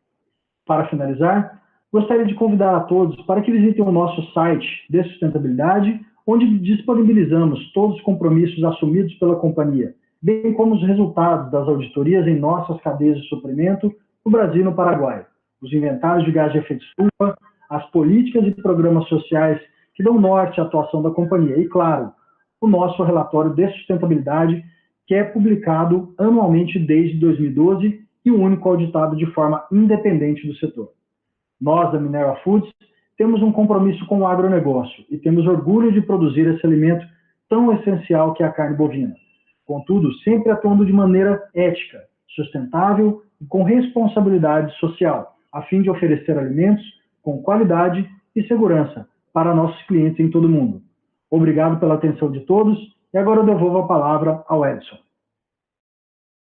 Para finalizar, gostaria de convidar a todos para que visitem o nosso site de sustentabilidade, onde disponibilizamos todos os compromissos assumidos pela companhia, bem como os resultados das auditorias em nossas cadeias de suprimento no Brasil e no Paraguai, os inventários de gás de efeito estufa, as políticas e programas sociais que dão norte à atuação da companhia e, claro, o nosso relatório de sustentabilidade, que é publicado anualmente desde 2012 e o único auditado de forma independente do setor. Nós, da Minerva Foods, temos um compromisso com o agronegócio e temos orgulho de produzir esse alimento tão essencial que é a carne bovina. Contudo, sempre atuando de maneira ética, sustentável e com responsabilidade social, a fim de oferecer alimentos com qualidade e segurança para nossos clientes em todo o mundo. Obrigado pela atenção de todos e agora eu devolvo a palavra ao Edson.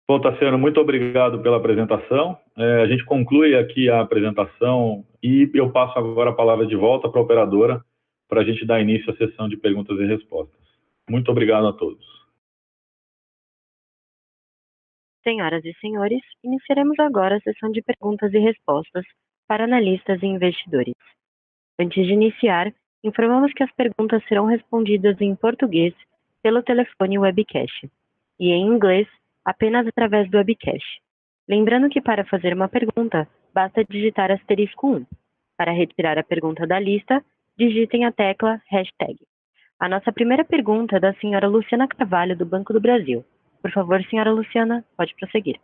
Bom, Tassiano, muito obrigado pela apresentação. A gente conclui aqui a apresentação e eu passo agora a palavra de volta para a operadora para a gente dar início à sessão de perguntas e respostas. Muito obrigado a todos. Senhoras e senhores, iniciaremos agora a sessão de perguntas e respostas para analistas e investidores. Antes de iniciar, informamos que as perguntas serão respondidas em português pelo telefone webcast e em inglês apenas através do webcast. Lembrando que para fazer uma pergunta, basta digitar *1. Para retirar a pergunta da lista, digitem a tecla #. A nossa primeira pergunta é da senhora Luciana Carvalho, do Banco do Brasil. Por favor, senhora Luciana, pode prosseguir.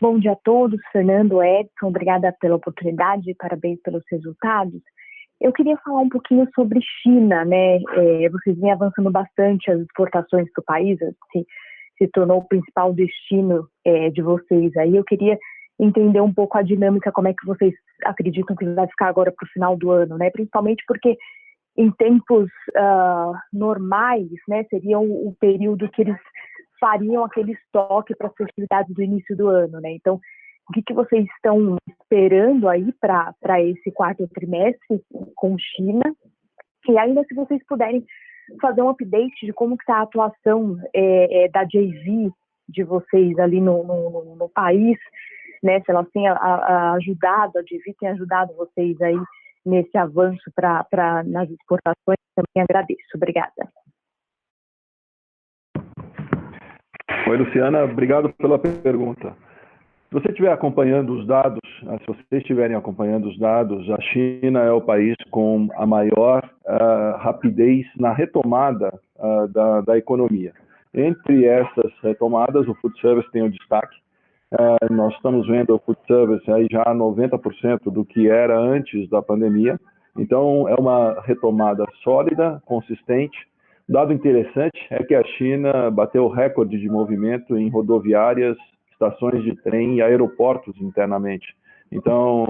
Bom dia a todos, Fernando, Edson, obrigada pela oportunidade e parabéns pelos resultados. Eu queria falar um pouquinho sobre China, né? Vocês vêm avançando bastante as exportações para o país, se tornou o principal destino de vocês aí. Eu queria entender um pouco a dinâmica, como é que vocês acreditam que vai ficar agora para o final do ano, né? Principalmente porque em tempos normais, né, seria o período que eles fariam aquele estoque para as festividades do início do ano, né? Então, o que vocês estão esperando aí para esse quarto trimestre com China? E ainda se vocês puderem fazer um update de como está a atuação da JV de vocês ali no país, né? Se elas têm ajudado, a JV tem ajudado vocês aí nesse avanço nas exportações, também agradeço. Obrigada. Oi, Luciana, obrigado pela pergunta. Se você estiver acompanhando os dados, se vocês estiverem acompanhando os dados, a China é o país com a maior rapidez na retomada da economia. Entre essas retomadas, o food service tem o destaque. Nós estamos vendo o food service aí já 90% do que era antes da pandemia. Então, é uma retomada sólida, consistente. Dado interessante é que a China bateu o recorde de movimento em rodoviárias estações de trem e aeroportos internamente. Então,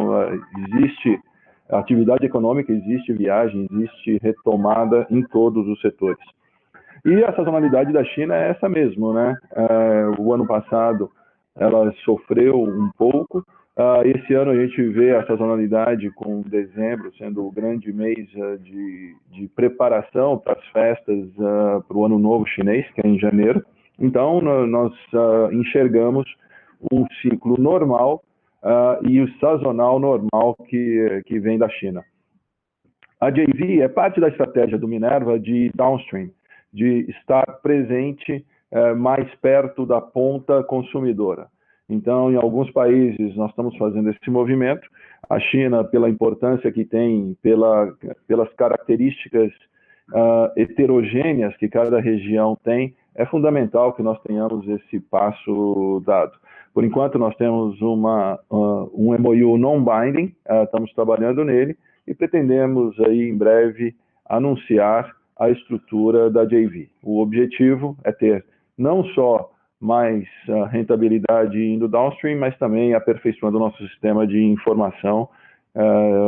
existe atividade econômica, existe viagem, existe retomada em todos os setores. E a sazonalidade da China é essa mesmo, né? O ano passado ela sofreu um pouco. Esse ano a gente vê a sazonalidade com dezembro sendo o grande mês de preparação para as festas para o Ano Novo Chinês, que é em janeiro. Então, nós enxergamos um ciclo normal e o sazonal normal que vem da China. A JV é parte da estratégia do Minerva de downstream, de estar presente mais perto da ponta consumidora. Então, em alguns países, nós estamos fazendo esse movimento. A China, pela importância que tem, pelas características heterogêneas que cada região tem, é fundamental que nós tenhamos esse passo dado. Por enquanto, nós temos um MOU non-binding, estamos trabalhando nele e pretendemos aí, em breve, anunciar a estrutura da JV. O objetivo é ter não só mais rentabilidade indo downstream, mas também aperfeiçoando o nosso sistema de informação,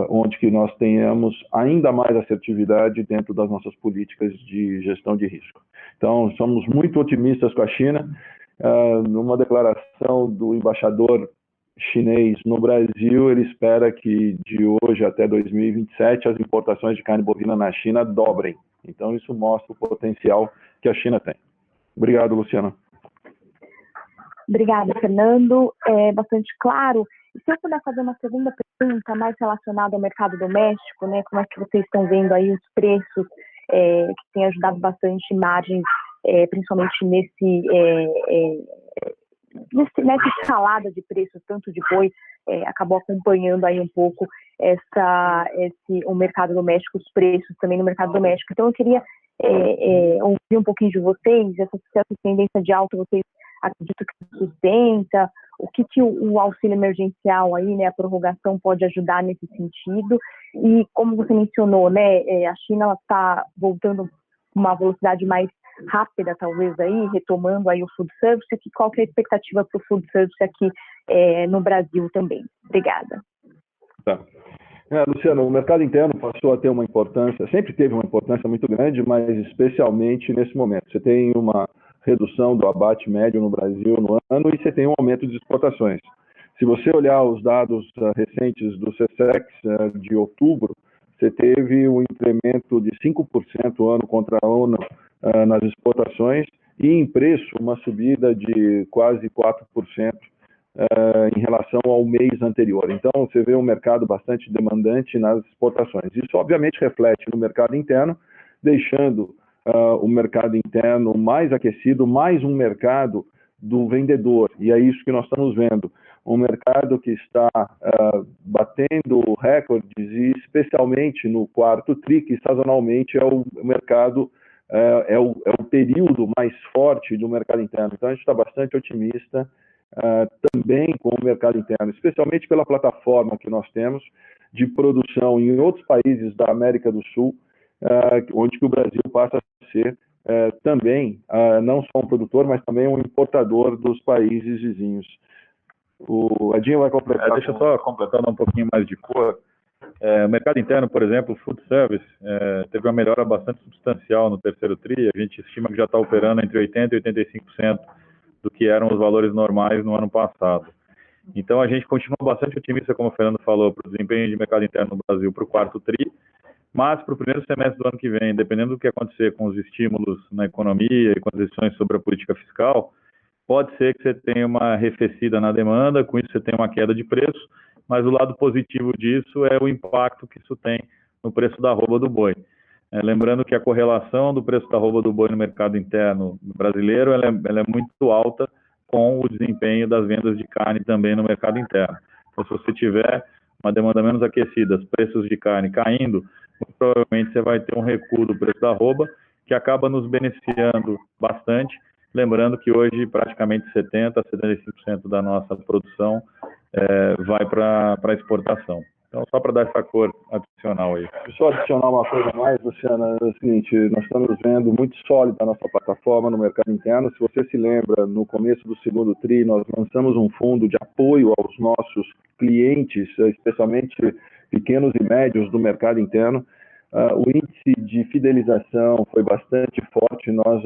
onde que nós tenhamos ainda mais assertividade dentro das nossas políticas de gestão de risco. Então, somos muito otimistas com a China. Numa declaração do embaixador chinês no Brasil, ele espera que de hoje até 2027 as importações de carne bovina na China dobrem. Então, isso mostra o potencial que a China tem. Obrigado, Luciana. Obrigada, Fernando. É bastante claro. E se eu puder fazer uma segunda pergunta mais relacionada ao mercado doméstico, né? Como é que vocês estão vendo aí os preços que têm ajudado bastante margens, principalmente nessa escalada de preços, tanto de boi, acabou acompanhando aí um pouco o mercado doméstico, os preços também no mercado doméstico. Então, eu queria ouvir um pouquinho de vocês, essa tendência de alta, vocês acreditam que sustenta? O que o auxílio emergencial aí, né, a prorrogação pode ajudar nesse sentido? E como você mencionou, né, a China está voltando uma velocidade mais rápida, talvez aí, retomando aí o food service. Qual que é a expectativa para o food service aqui no Brasil também? Obrigada. Tá. Luciano, o mercado interno passou a ter uma importância, sempre teve uma importância muito grande, mas especialmente nesse momento. Você tem uma redução do abate médio no Brasil no ano e você tem um aumento de exportações. Se você olhar os dados recentes do SECEX de outubro, você teve um incremento de 5% ano contra ano nas exportações e em preço uma subida de quase 4% em relação ao mês anterior. Então, você vê um mercado bastante demandante nas exportações. Isso, obviamente, reflete no mercado interno, deixando o mercado interno mais aquecido, mais um mercado do vendedor. E é isso que nós estamos vendo. Um mercado que está batendo recordes, e especialmente no quarto TRI, que sazonalmente é o mercado, é o período mais forte do mercado interno. Então, a gente está bastante otimista também com o mercado interno, especialmente pela plataforma que nós temos de produção em outros países da América do Sul, onde que o Brasil passa a ser também, não só um produtor, mas também um importador dos países vizinhos. O Edinho vai completar. Deixa eu só completando um pouquinho mais de cor. O mercado interno, por exemplo, o food service, teve uma melhora bastante substancial no terceiro TRI. A gente estima que já está operando entre 80% e 85% do que eram os valores normais no ano passado. Então, a gente continua bastante otimista, como o Fernando falou, para o desempenho de mercado interno no Brasil para o quarto TRI, mas para o primeiro semestre do ano que vem, dependendo do que acontecer com os estímulos na economia e com as decisões sobre a política fiscal, pode ser que você tenha uma arrefecida na demanda, com isso você tem uma queda de preço, mas o lado positivo disso é o impacto que isso tem no preço da arroba do boi. Lembrando que a correlação do preço da arroba do boi no mercado interno brasileiro ela é muito alta com o desempenho das vendas de carne também no mercado interno. Então, se você tiver uma demanda menos aquecida, os preços de carne caindo, muito provavelmente você vai ter um recuo do preço da arroba, que acaba nos beneficiando bastante. Lembrando que hoje praticamente 70% a 75% da nossa produção vai para exportação. Então, só para dar essa cor adicional aí. Só adicionar uma coisa a mais, Luciana, é o seguinte, nós estamos vendo muito sólida a nossa plataforma no mercado interno. Se você se lembra, no começo do segundo TRI, nós lançamos um fundo de apoio aos nossos clientes, especialmente pequenos e médios do mercado interno. O índice de fidelização foi bastante forte, nós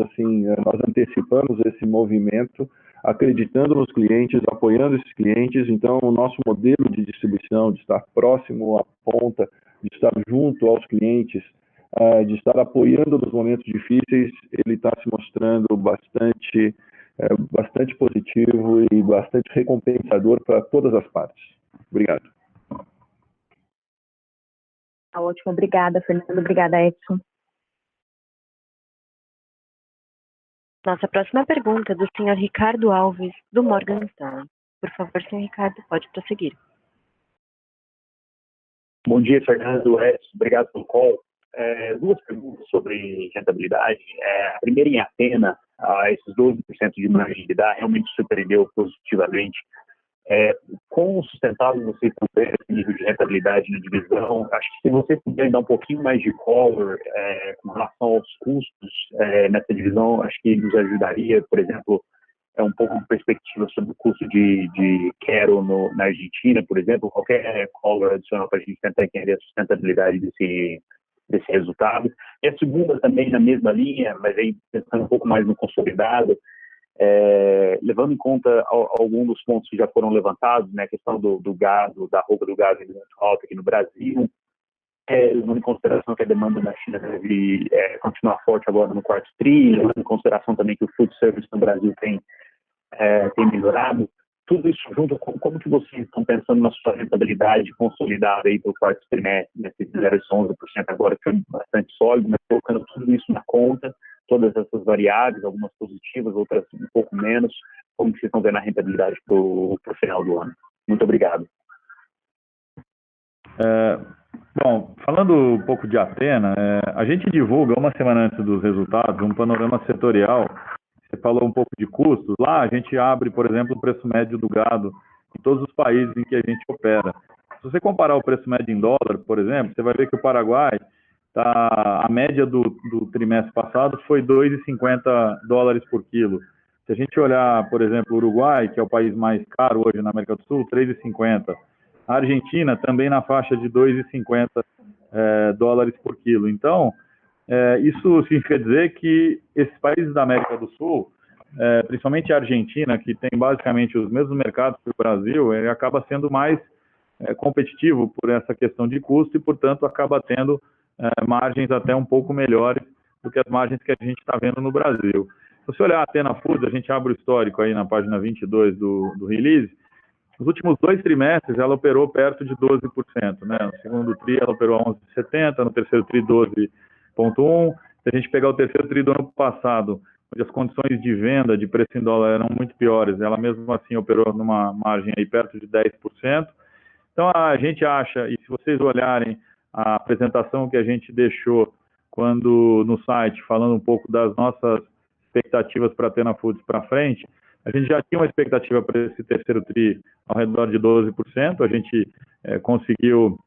antecipamos esse movimento, acreditando nos clientes, apoiando esses clientes. Então, o nosso modelo de distribuição, de estar próximo à ponta, de estar junto aos clientes, de estar apoiando nos momentos difíceis, ele está se mostrando bastante positivo e bastante recompensador para todas as partes. Obrigado. Tá ótimo, obrigada, Fernando. Obrigada, Edson. Nossa próxima pergunta é do senhor Ricardo Alves, do Morgan Stanley. Por favor, senhor Ricardo, pode prosseguir. Bom dia, Fernando, Edson. Obrigado pelo call. Duas perguntas sobre rentabilidade. A primeira, em Athena, esses 12% de margem de EBITDA realmente surpreendeu positivamente. Quão sustentável vocês estão vendo esse nível de rentabilidade na divisão? Acho que se vocês puderem dar um pouquinho mais de color com relação aos custos nessa divisão, acho que nos ajudaria, por exemplo, um pouco de perspectiva sobre o custo de Quero na Argentina, por exemplo, qualquer color adicional para a gente tentar entender a sustentabilidade desse resultado. E a segunda também na mesma linha, mas aí pensando um pouco mais no consolidado, levando em conta alguns dos pontos que já foram levantados, né, a questão do gado, da roupa do gado muito alta aqui no Brasil, levando em consideração que a demanda na China deve continuar forte agora no quarto tri, levando em consideração também que o food service no Brasil tem melhorado, tudo isso junto, como que vocês estão pensando na sua rentabilidade consolidada aí para o quarto trimestre, nesse 0,11% agora, que foi bastante sólido, mas colocando tudo isso na conta, todas essas variáveis, algumas positivas, outras um pouco menos, como que vocês estão vendo a rentabilidade para o final do ano? Muito obrigado. Bom, falando um pouco de Athena, a gente divulga uma semana antes dos resultados um panorama setorial. Você falou um pouco de custos. Lá a gente abre, por exemplo, o preço médio do gado em todos os países em que a gente opera. Se você comparar o preço médio em dólar, por exemplo, você vai ver que o Paraguai, a média do trimestre passado foi $2,50 por quilo. Se a gente olhar, por exemplo, o Uruguai, que é o país mais caro hoje na América do Sul, $3,50. A Argentina também na faixa de $2,50 por quilo. Então, isso significa dizer que esses países da América do Sul, principalmente a Argentina, que tem basicamente os mesmos mercados que o Brasil, ele acaba sendo mais competitivo por essa questão de custo e, portanto, acaba tendo margens até um pouco melhores do que as margens que a gente está vendo no Brasil. Se você olhar a Athena Foods, a gente abre o histórico aí na página 22 do release. Nos últimos 2 trimestres, ela operou perto de 12%. Né? No segundo TRI, ela operou a 11,70%, no terceiro TRI, 12,1%. Se a gente pegar o terceiro TRI do ano passado, onde as condições de venda de preço em dólar eram muito piores, ela mesmo assim operou numa margem aí perto de 10%. Então, a gente acha, e se vocês olharem a apresentação que a gente deixou no site, falando um pouco das nossas expectativas para a Athena Foods para frente, a gente já tinha uma expectativa para esse terceiro TRI ao redor de 12%, a gente conseguiu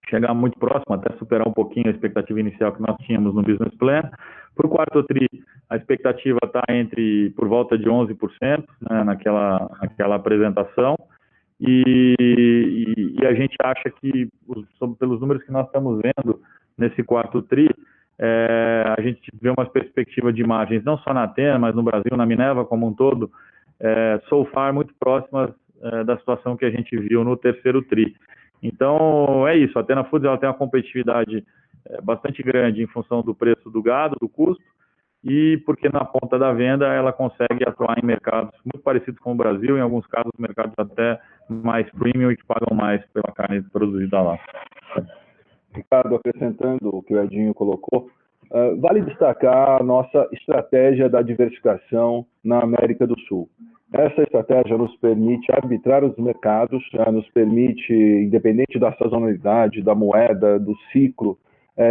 chegar muito próximo, até superar um pouquinho a expectativa inicial que nós tínhamos no Business Plan. Para o quarto TRI, a expectativa está por volta de 11%, né, naquela apresentação, e a gente acha que, pelos números que nós estamos vendo nesse quarto TRI, a gente vê uma perspectiva de margens, não só na Athena, mas no Brasil, na Minerva como um todo, so far muito próximas da situação que a gente viu no terceiro TRI. Então, é isso, a Athena Foods ela tem uma competitividade bastante grande em função do preço do gado, do custo, e porque na ponta da venda ela consegue atuar em mercados muito parecidos com o Brasil, em alguns casos mercados até mais premium e que pagam mais pela carne produzida lá. Ricardo, acrescentando o que o Edinho colocou, vale destacar a nossa estratégia da diversificação na América do Sul. Essa estratégia nos permite arbitrar os mercados, nos permite, independente da sazonalidade, da moeda, do ciclo,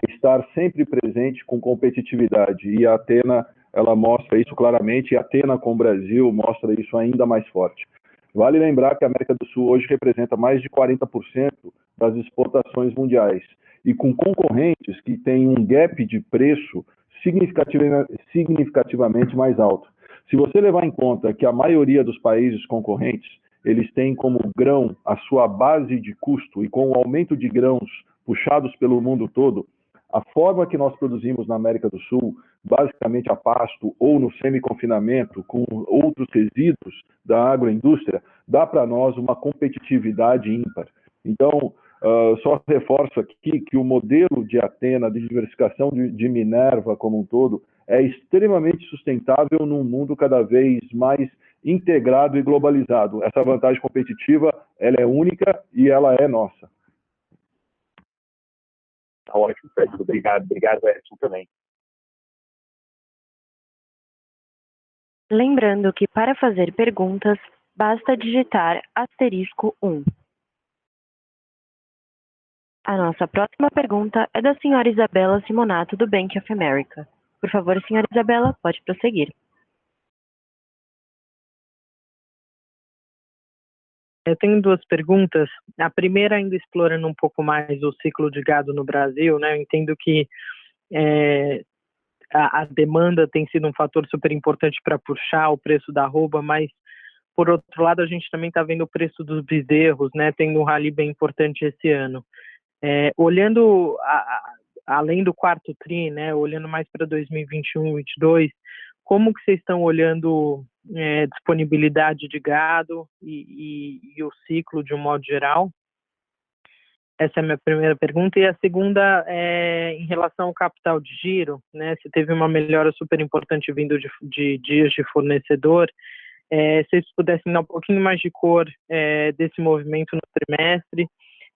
estar sempre presente com competitividade. E a Athena, ela mostra isso claramente, e a Athena com o Brasil mostra isso ainda mais forte. Vale lembrar que a América do Sul hoje representa mais de 40% das exportações mundiais e com concorrentes que têm um gap de preço significativamente mais alto. Se você levar em conta que a maioria dos países concorrentes, eles têm como grão a sua base de custo e com o aumento de grãos puxados pelo mundo todo, a forma que nós produzimos na América do Sul, basicamente a pasto ou no semi-confinamento, com outros resíduos da agroindústria, dá para nós uma competitividade ímpar. Então, só reforço aqui que o modelo de Athena, de diversificação de Minerva como um todo, é extremamente sustentável num mundo cada vez mais integrado e globalizado. Essa vantagem competitiva, ela é única e ela é nossa. Tá ótimo, Fred. Obrigado, Edson, também. Lembrando que para fazer perguntas, basta digitar *1. A nossa próxima pergunta é da senhora Isabela Simonato, do Bank of America. Por favor, senhora Isabela, pode prosseguir. Eu tenho duas perguntas. A primeira, ainda explorando um pouco mais o ciclo de gado no Brasil, né? Eu entendo que a demanda tem sido um fator super importante para puxar o preço da arroba, mas, por outro lado, a gente também está vendo o preço dos bezerros, né? Tendo um rally bem importante esse ano. Olhando além do quarto tri, né? Olhando mais para 2021 e 2022, como que vocês estão olhando disponibilidade de gado e o ciclo de um modo geral? Essa é a minha primeira pergunta. E a segunda é em relação ao capital de giro, né? Você teve uma melhora super importante vindo de dias de fornecedor. Se vocês pudessem dar um pouquinho mais de cor desse movimento no trimestre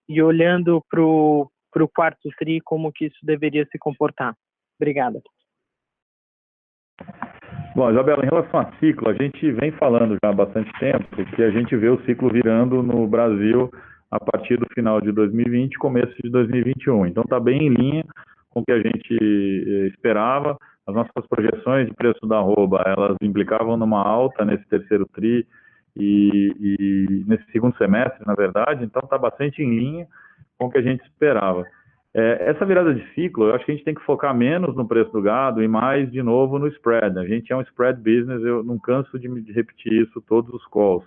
e olhando para o quarto tri, como que isso deveria se comportar? Obrigada. Bom, Isabela, em relação a ciclo, a gente vem falando já há bastante tempo que a gente vê o ciclo virando no Brasil a partir do final de 2020 e começo de 2021. Então está bem em linha com o que a gente esperava. As nossas projeções de preço da arroba, elas implicavam numa alta nesse terceiro tri e nesse segundo semestre, na verdade. Então está bastante em linha com o que a gente esperava. Essa virada de ciclo, eu acho que a gente tem que focar menos no preço do gado e mais, de novo, no spread. A gente é um spread business, eu não canso de repetir isso todos os calls.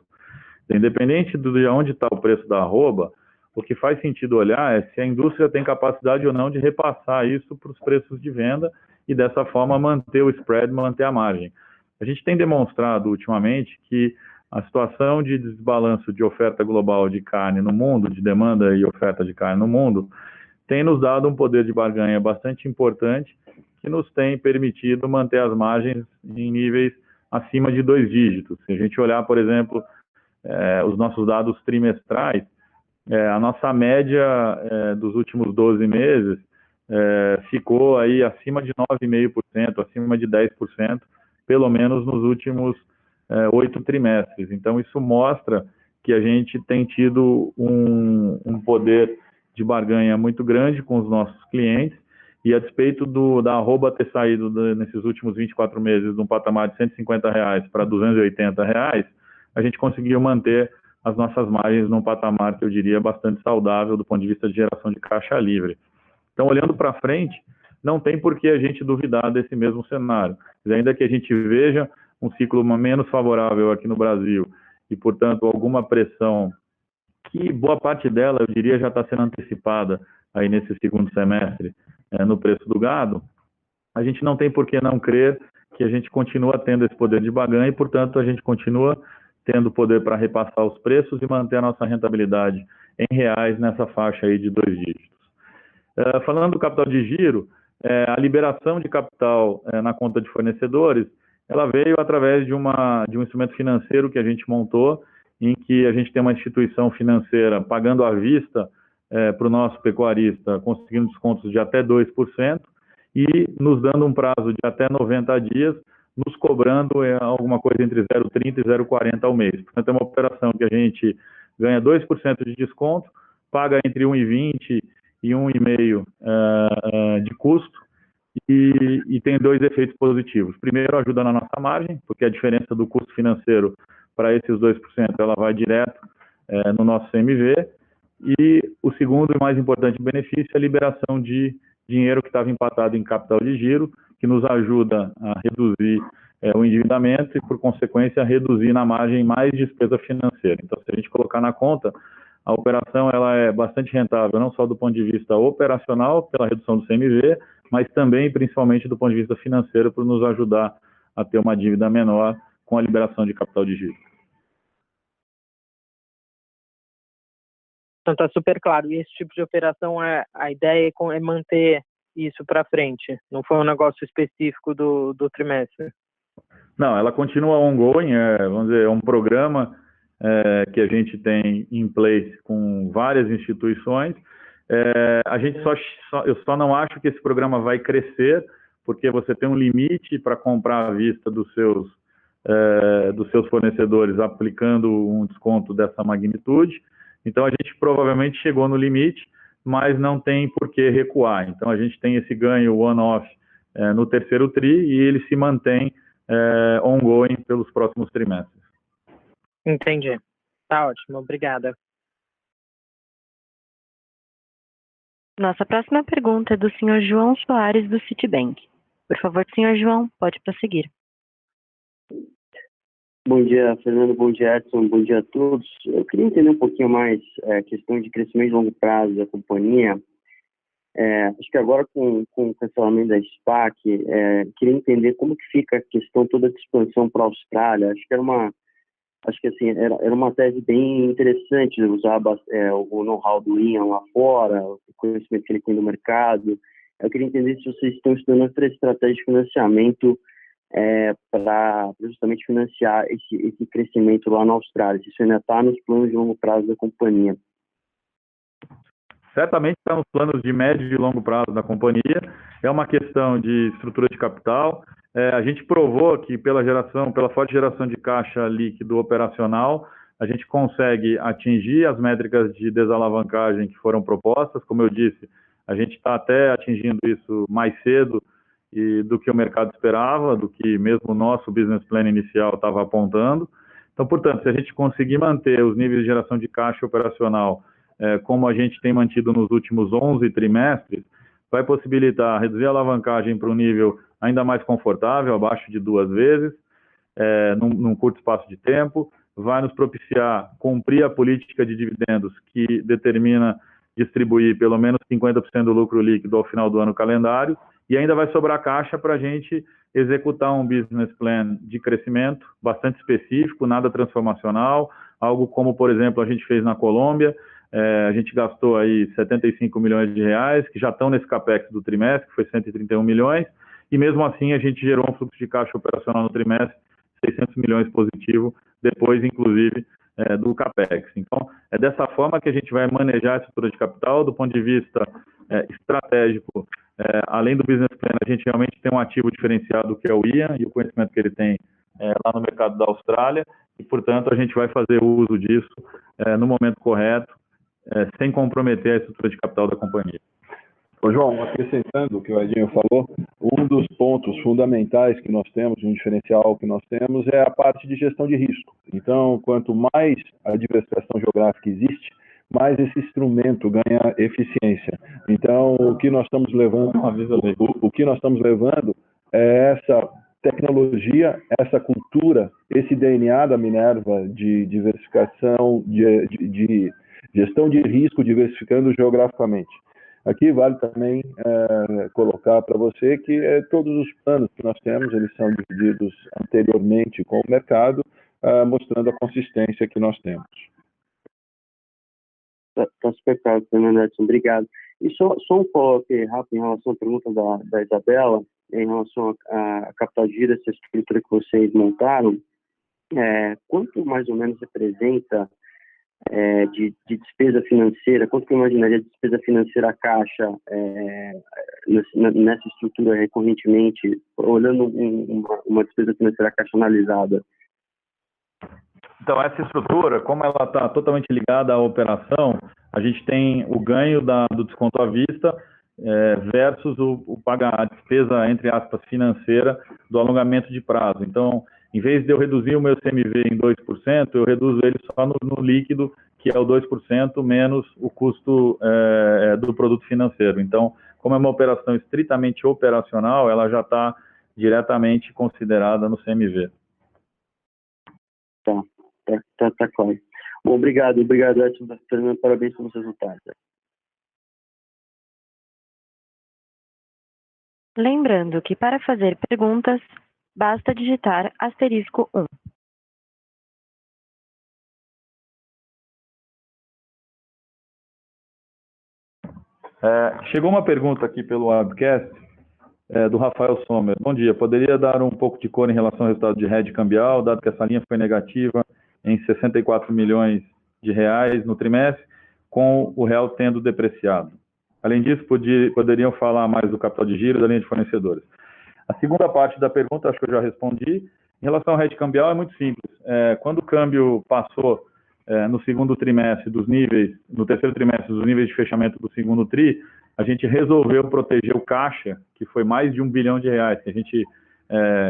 Independente de onde está o preço da arroba, o que faz sentido olhar é se a indústria tem capacidade ou não de repassar isso para os preços de venda e, dessa forma, manter o spread, manter a margem. A gente tem demonstrado, ultimamente, que a situação de desbalanço de oferta global de carne no mundo, de demanda e oferta de carne no mundo, tem nos dado um poder de barganha bastante importante que nos tem permitido manter as margens em níveis acima de 2 dígitos. Se a gente olhar, por exemplo, os nossos dados trimestrais, a nossa média dos últimos 12 meses ficou aí acima de 9,5%, acima de 10%, pelo menos nos últimos 8 trimestres. Então, isso mostra que a gente tem tido um poder de barganha muito grande com os nossos clientes, e a despeito da arroba ter saído nesses últimos 24 meses de um patamar de R$150 para R$280, a gente conseguiu manter as nossas margens num patamar que eu diria bastante saudável do ponto de vista de geração de caixa livre. Então, olhando para frente, não tem por que a gente duvidar desse mesmo cenário. Ainda que a gente veja um ciclo menos favorável aqui no Brasil e, portanto, alguma pressão que boa parte dela, eu diria, já está sendo antecipada aí nesse segundo semestre no preço do gado, a gente não tem por que não crer que a gente continua tendo esse poder de barganha e, portanto, a gente continua tendo poder para repassar os preços e manter a nossa rentabilidade em reais nessa faixa aí de 2 dígitos. Falando do capital de giro, a liberação de capital na conta de fornecedores, ela veio através de um instrumento financeiro que a gente montou, em que a gente tem uma instituição financeira pagando à vista para o nosso pecuarista, conseguindo descontos de até 2% e nos dando um prazo de até 90 dias, nos cobrando alguma coisa entre 0,30 e 0,40 ao mês. Portanto, é uma operação que a gente ganha 2% de desconto, paga entre 1,20 e 1,5 de custo e tem 2 efeitos positivos. Primeiro, ajuda na nossa margem, porque a diferença do custo financeiro para esses 2%, ela vai direto no nosso CMV. E o segundo e mais importante benefício é a liberação de dinheiro que estava empatado em capital de giro, que nos ajuda a reduzir o endividamento e, por consequência, a reduzir na margem mais despesa financeira. Então, se a gente colocar na conta, a operação ela é bastante rentável, não só do ponto de vista operacional, pela redução do CMV, mas também, principalmente, do ponto de vista financeiro, por nos ajudar a ter uma dívida menor com a liberação de capital de giro. Então, está super claro. E esse tipo de operação, a ideia é manter isso para frente? Não foi um negócio específico do trimestre? Não, ela continua ongoing, vamos dizer, é um programa que a gente tem em place com várias instituições. A gente eu só não acho que esse programa vai crescer, porque você tem um limite para comprar à vista dos seus fornecedores aplicando um desconto dessa magnitude. Então, a gente provavelmente chegou no limite, mas não tem por que recuar. Então, a gente tem esse ganho one-off no terceiro TRI e ele se mantém ongoing pelos próximos trimestres. Entendi. Tá ótimo. Obrigada. Nossa próxima pergunta é do senhor João Soares, do Citibank. Por favor, senhor João, pode prosseguir. Bom dia, Fernando. Bom dia, Edson. Bom dia a todos. Eu queria entender um pouquinho mais a questão de crescimento de longo prazo da companhia. Acho que agora com o cancelamento da SPAC, queria entender como que fica a questão toda de expansão para a Austrália. Acho que era uma tese bem interessante de usar o know-how do Ian lá fora, o conhecimento que ele tem do mercado. Eu queria entender se vocês estão estudando outra estratégia de financiamento para justamente financiar esse crescimento lá na Austrália, se isso ainda está nos planos de longo prazo da companhia. Certamente está nos planos de médio e longo prazo da companhia. É uma questão de estrutura de capital. A gente provou que pela forte geração de caixa líquido operacional, a gente consegue atingir as métricas de desalavancagem que foram propostas. Como eu disse, a gente está até atingindo isso mais cedo do que o mercado esperava, do que mesmo o nosso business plan inicial estava apontando. Então, portanto, se a gente conseguir manter os níveis de geração de caixa operacional como a gente tem mantido nos últimos 11 trimestres, vai possibilitar reduzir a alavancagem para um nível ainda mais confortável, abaixo de 2 vezes, num curto espaço de tempo, vai nos propiciar cumprir a política de dividendos que determina distribuir pelo menos 50% do lucro líquido ao final do ano calendário, e ainda vai sobrar caixa para a gente executar um business plan de crescimento bastante específico, nada transformacional, algo como, por exemplo, a gente fez na Colômbia. A gente gastou aí 75 milhões de reais, que já estão nesse capex do trimestre, que foi 131 milhões, e mesmo assim a gente gerou um fluxo de caixa operacional no trimestre, 600 milhões positivo, depois, inclusive, do capex. Então, é dessa forma que a gente vai manejar a estrutura de capital, do ponto de vista estratégico. Além do business plan, a gente realmente tem um ativo diferenciado, que é o Ian, e o conhecimento que ele tem lá no mercado da Austrália, e, portanto, a gente vai fazer uso disso no momento correto, sem comprometer a estrutura de capital da companhia. Ô João, acrescentando o que o Edinho falou, um dos pontos fundamentais que nós temos, um diferencial que nós temos, é a parte de gestão de risco. Então, quanto mais a diversificação geográfica existe, mais esse instrumento ganha eficiência. Então, o que nós estamos levando é essa tecnologia, essa cultura, esse DNA da Minerva de diversificação, de gestão de risco, diversificando geograficamente. Aqui vale também colocar para você que todos os planos que nós temos, eles são divididos anteriormente com o mercado, mostrando a consistência que nós temos. Está super claro, Fernando Edson, obrigado. E só um follow-up rápido em relação à pergunta da Isabela, em relação a capital de giro, essa estrutura que vocês montaram, quanto mais ou menos representa de despesa financeira, quanto que eu imaginaria de despesa financeira a caixa nessa estrutura recorrentemente, olhando uma despesa financeira a caixa analisada? Então, essa estrutura, como ela está totalmente ligada à operação, a gente tem o ganho do desconto à vista versus a despesa, entre aspas, financeira do alongamento de prazo. Então, Em vez de eu reduzir o meu CMV em 2%, eu reduzo ele só no líquido, que é o 2% menos o custo do produto financeiro. Então, como é uma operação estritamente operacional, ela já está diretamente considerada no CMV. Tá claro. Bom, obrigado, Edson, Fernando, parabéns pelos resultados. Lembrando que para fazer perguntas, basta digitar *1. Chegou uma pergunta aqui pelo webcast do Rafael Sommer. Bom dia, poderia dar um pouco de cor em relação ao resultado de hedge cambial, dado que essa linha foi negativa em 64 milhões de reais no trimestre, com o real tendo depreciado. Além disso, poderiam falar mais do capital de giro da linha de fornecedores. A segunda parte da pergunta, acho que eu já respondi. Em relação ao hedge cambial, é muito simples. Quando o câmbio passou no segundo trimestre no terceiro trimestre dos níveis de fechamento do segundo TRI, a gente resolveu proteger o caixa, que foi mais de R$1 bilhão, que a gente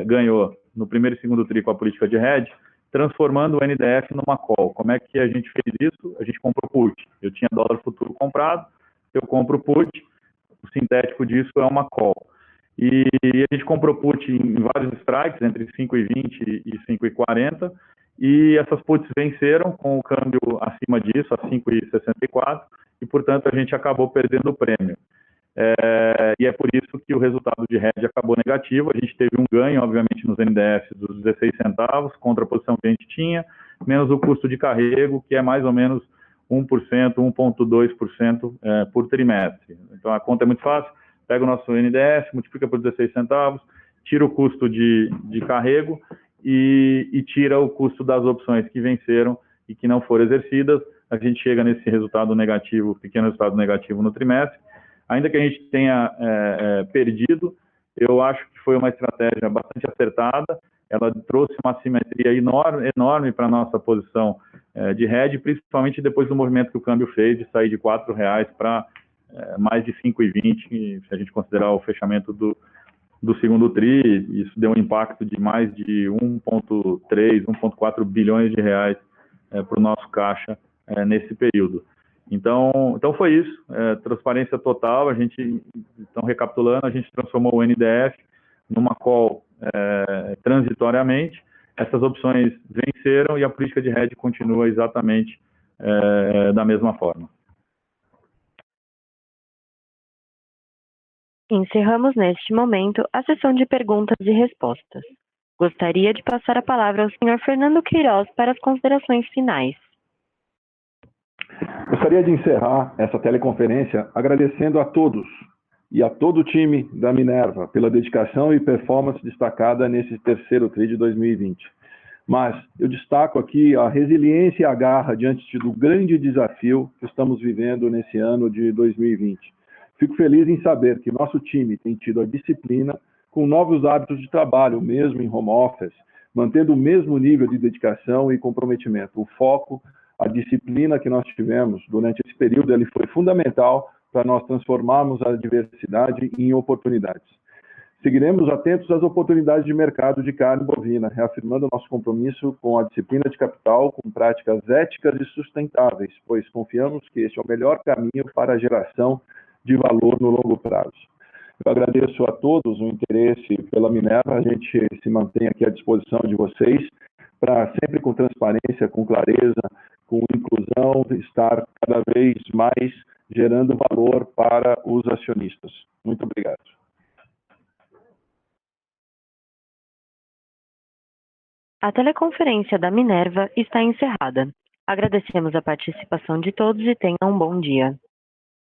ganhou no primeiro e segundo TRI com a política de hedge, transformando o NDF numa call. Como é que a gente fez isso? A gente comprou put. Eu tinha dólar futuro comprado, eu compro put, o sintético disso é uma call. E a gente comprou put em vários strikes, entre 5,20 e 5,40, e essas puts venceram com o câmbio acima disso, a 5,64, e, portanto, a gente acabou perdendo o prêmio. E é por isso que o resultado de hedge acabou negativo. A gente teve um ganho, obviamente, nos NDFs dos 16 centavos, contra a posição que a gente tinha, menos o custo de carrego, que é mais ou menos 1%, 1,2% por trimestre. Então, a conta é muito fácil. Pega o nosso NDF, multiplica por 16 centavos, tira o custo de carrego e tira o custo das opções que venceram e que não foram exercidas. A gente chega nesse resultado negativo, pequeno resultado negativo no trimestre. Ainda que a gente tenha perdido, eu acho que foi uma estratégia bastante acertada. Ela trouxe uma simetria enorme para a nossa posição de hedge, principalmente depois do movimento que o câmbio fez de sair de R$4 para mais de 5,20, se a gente considerar o fechamento do segundo TRI. Isso deu um impacto de mais de 1,3, 1,4 bilhões de reais para o nosso caixa nesse período. Então foi isso, transparência total. A gente, então recapitulando, a gente transformou o NDF numa call transitoriamente. Essas opções venceram e a política de hedge continua exatamente da mesma forma. Encerramos neste momento a sessão de perguntas e respostas. Gostaria de passar a palavra ao Sr. Fernando Queiroz para as considerações finais. Gostaria de encerrar essa teleconferência agradecendo a todos e a todo o time da Minerva pela dedicação e performance destacada nesse terceiro TRI de 2020. Mas eu destaco aqui a resiliência e a garra diante do grande desafio que estamos vivendo nesse ano de 2020. Fico feliz em saber que nosso time tem tido a disciplina com novos hábitos de trabalho, mesmo em home office, mantendo o mesmo nível de dedicação e comprometimento. O foco, a disciplina que nós tivemos durante esse período, ele foi fundamental para nós transformarmos a adversidade em oportunidades. Seguiremos atentos às oportunidades de mercado de carne bovina, reafirmando nosso compromisso com a disciplina de capital, com práticas éticas e sustentáveis, pois confiamos que este é o melhor caminho para a geração de valor no longo prazo. Eu agradeço a todos o interesse pela Minerva. A gente se mantém aqui à disposição de vocês para sempre com transparência, com clareza, com inclusão, estar cada vez mais gerando valor para os acionistas. Muito obrigado. A teleconferência da Minerva está encerrada. Agradecemos a participação de todos e tenham um bom dia.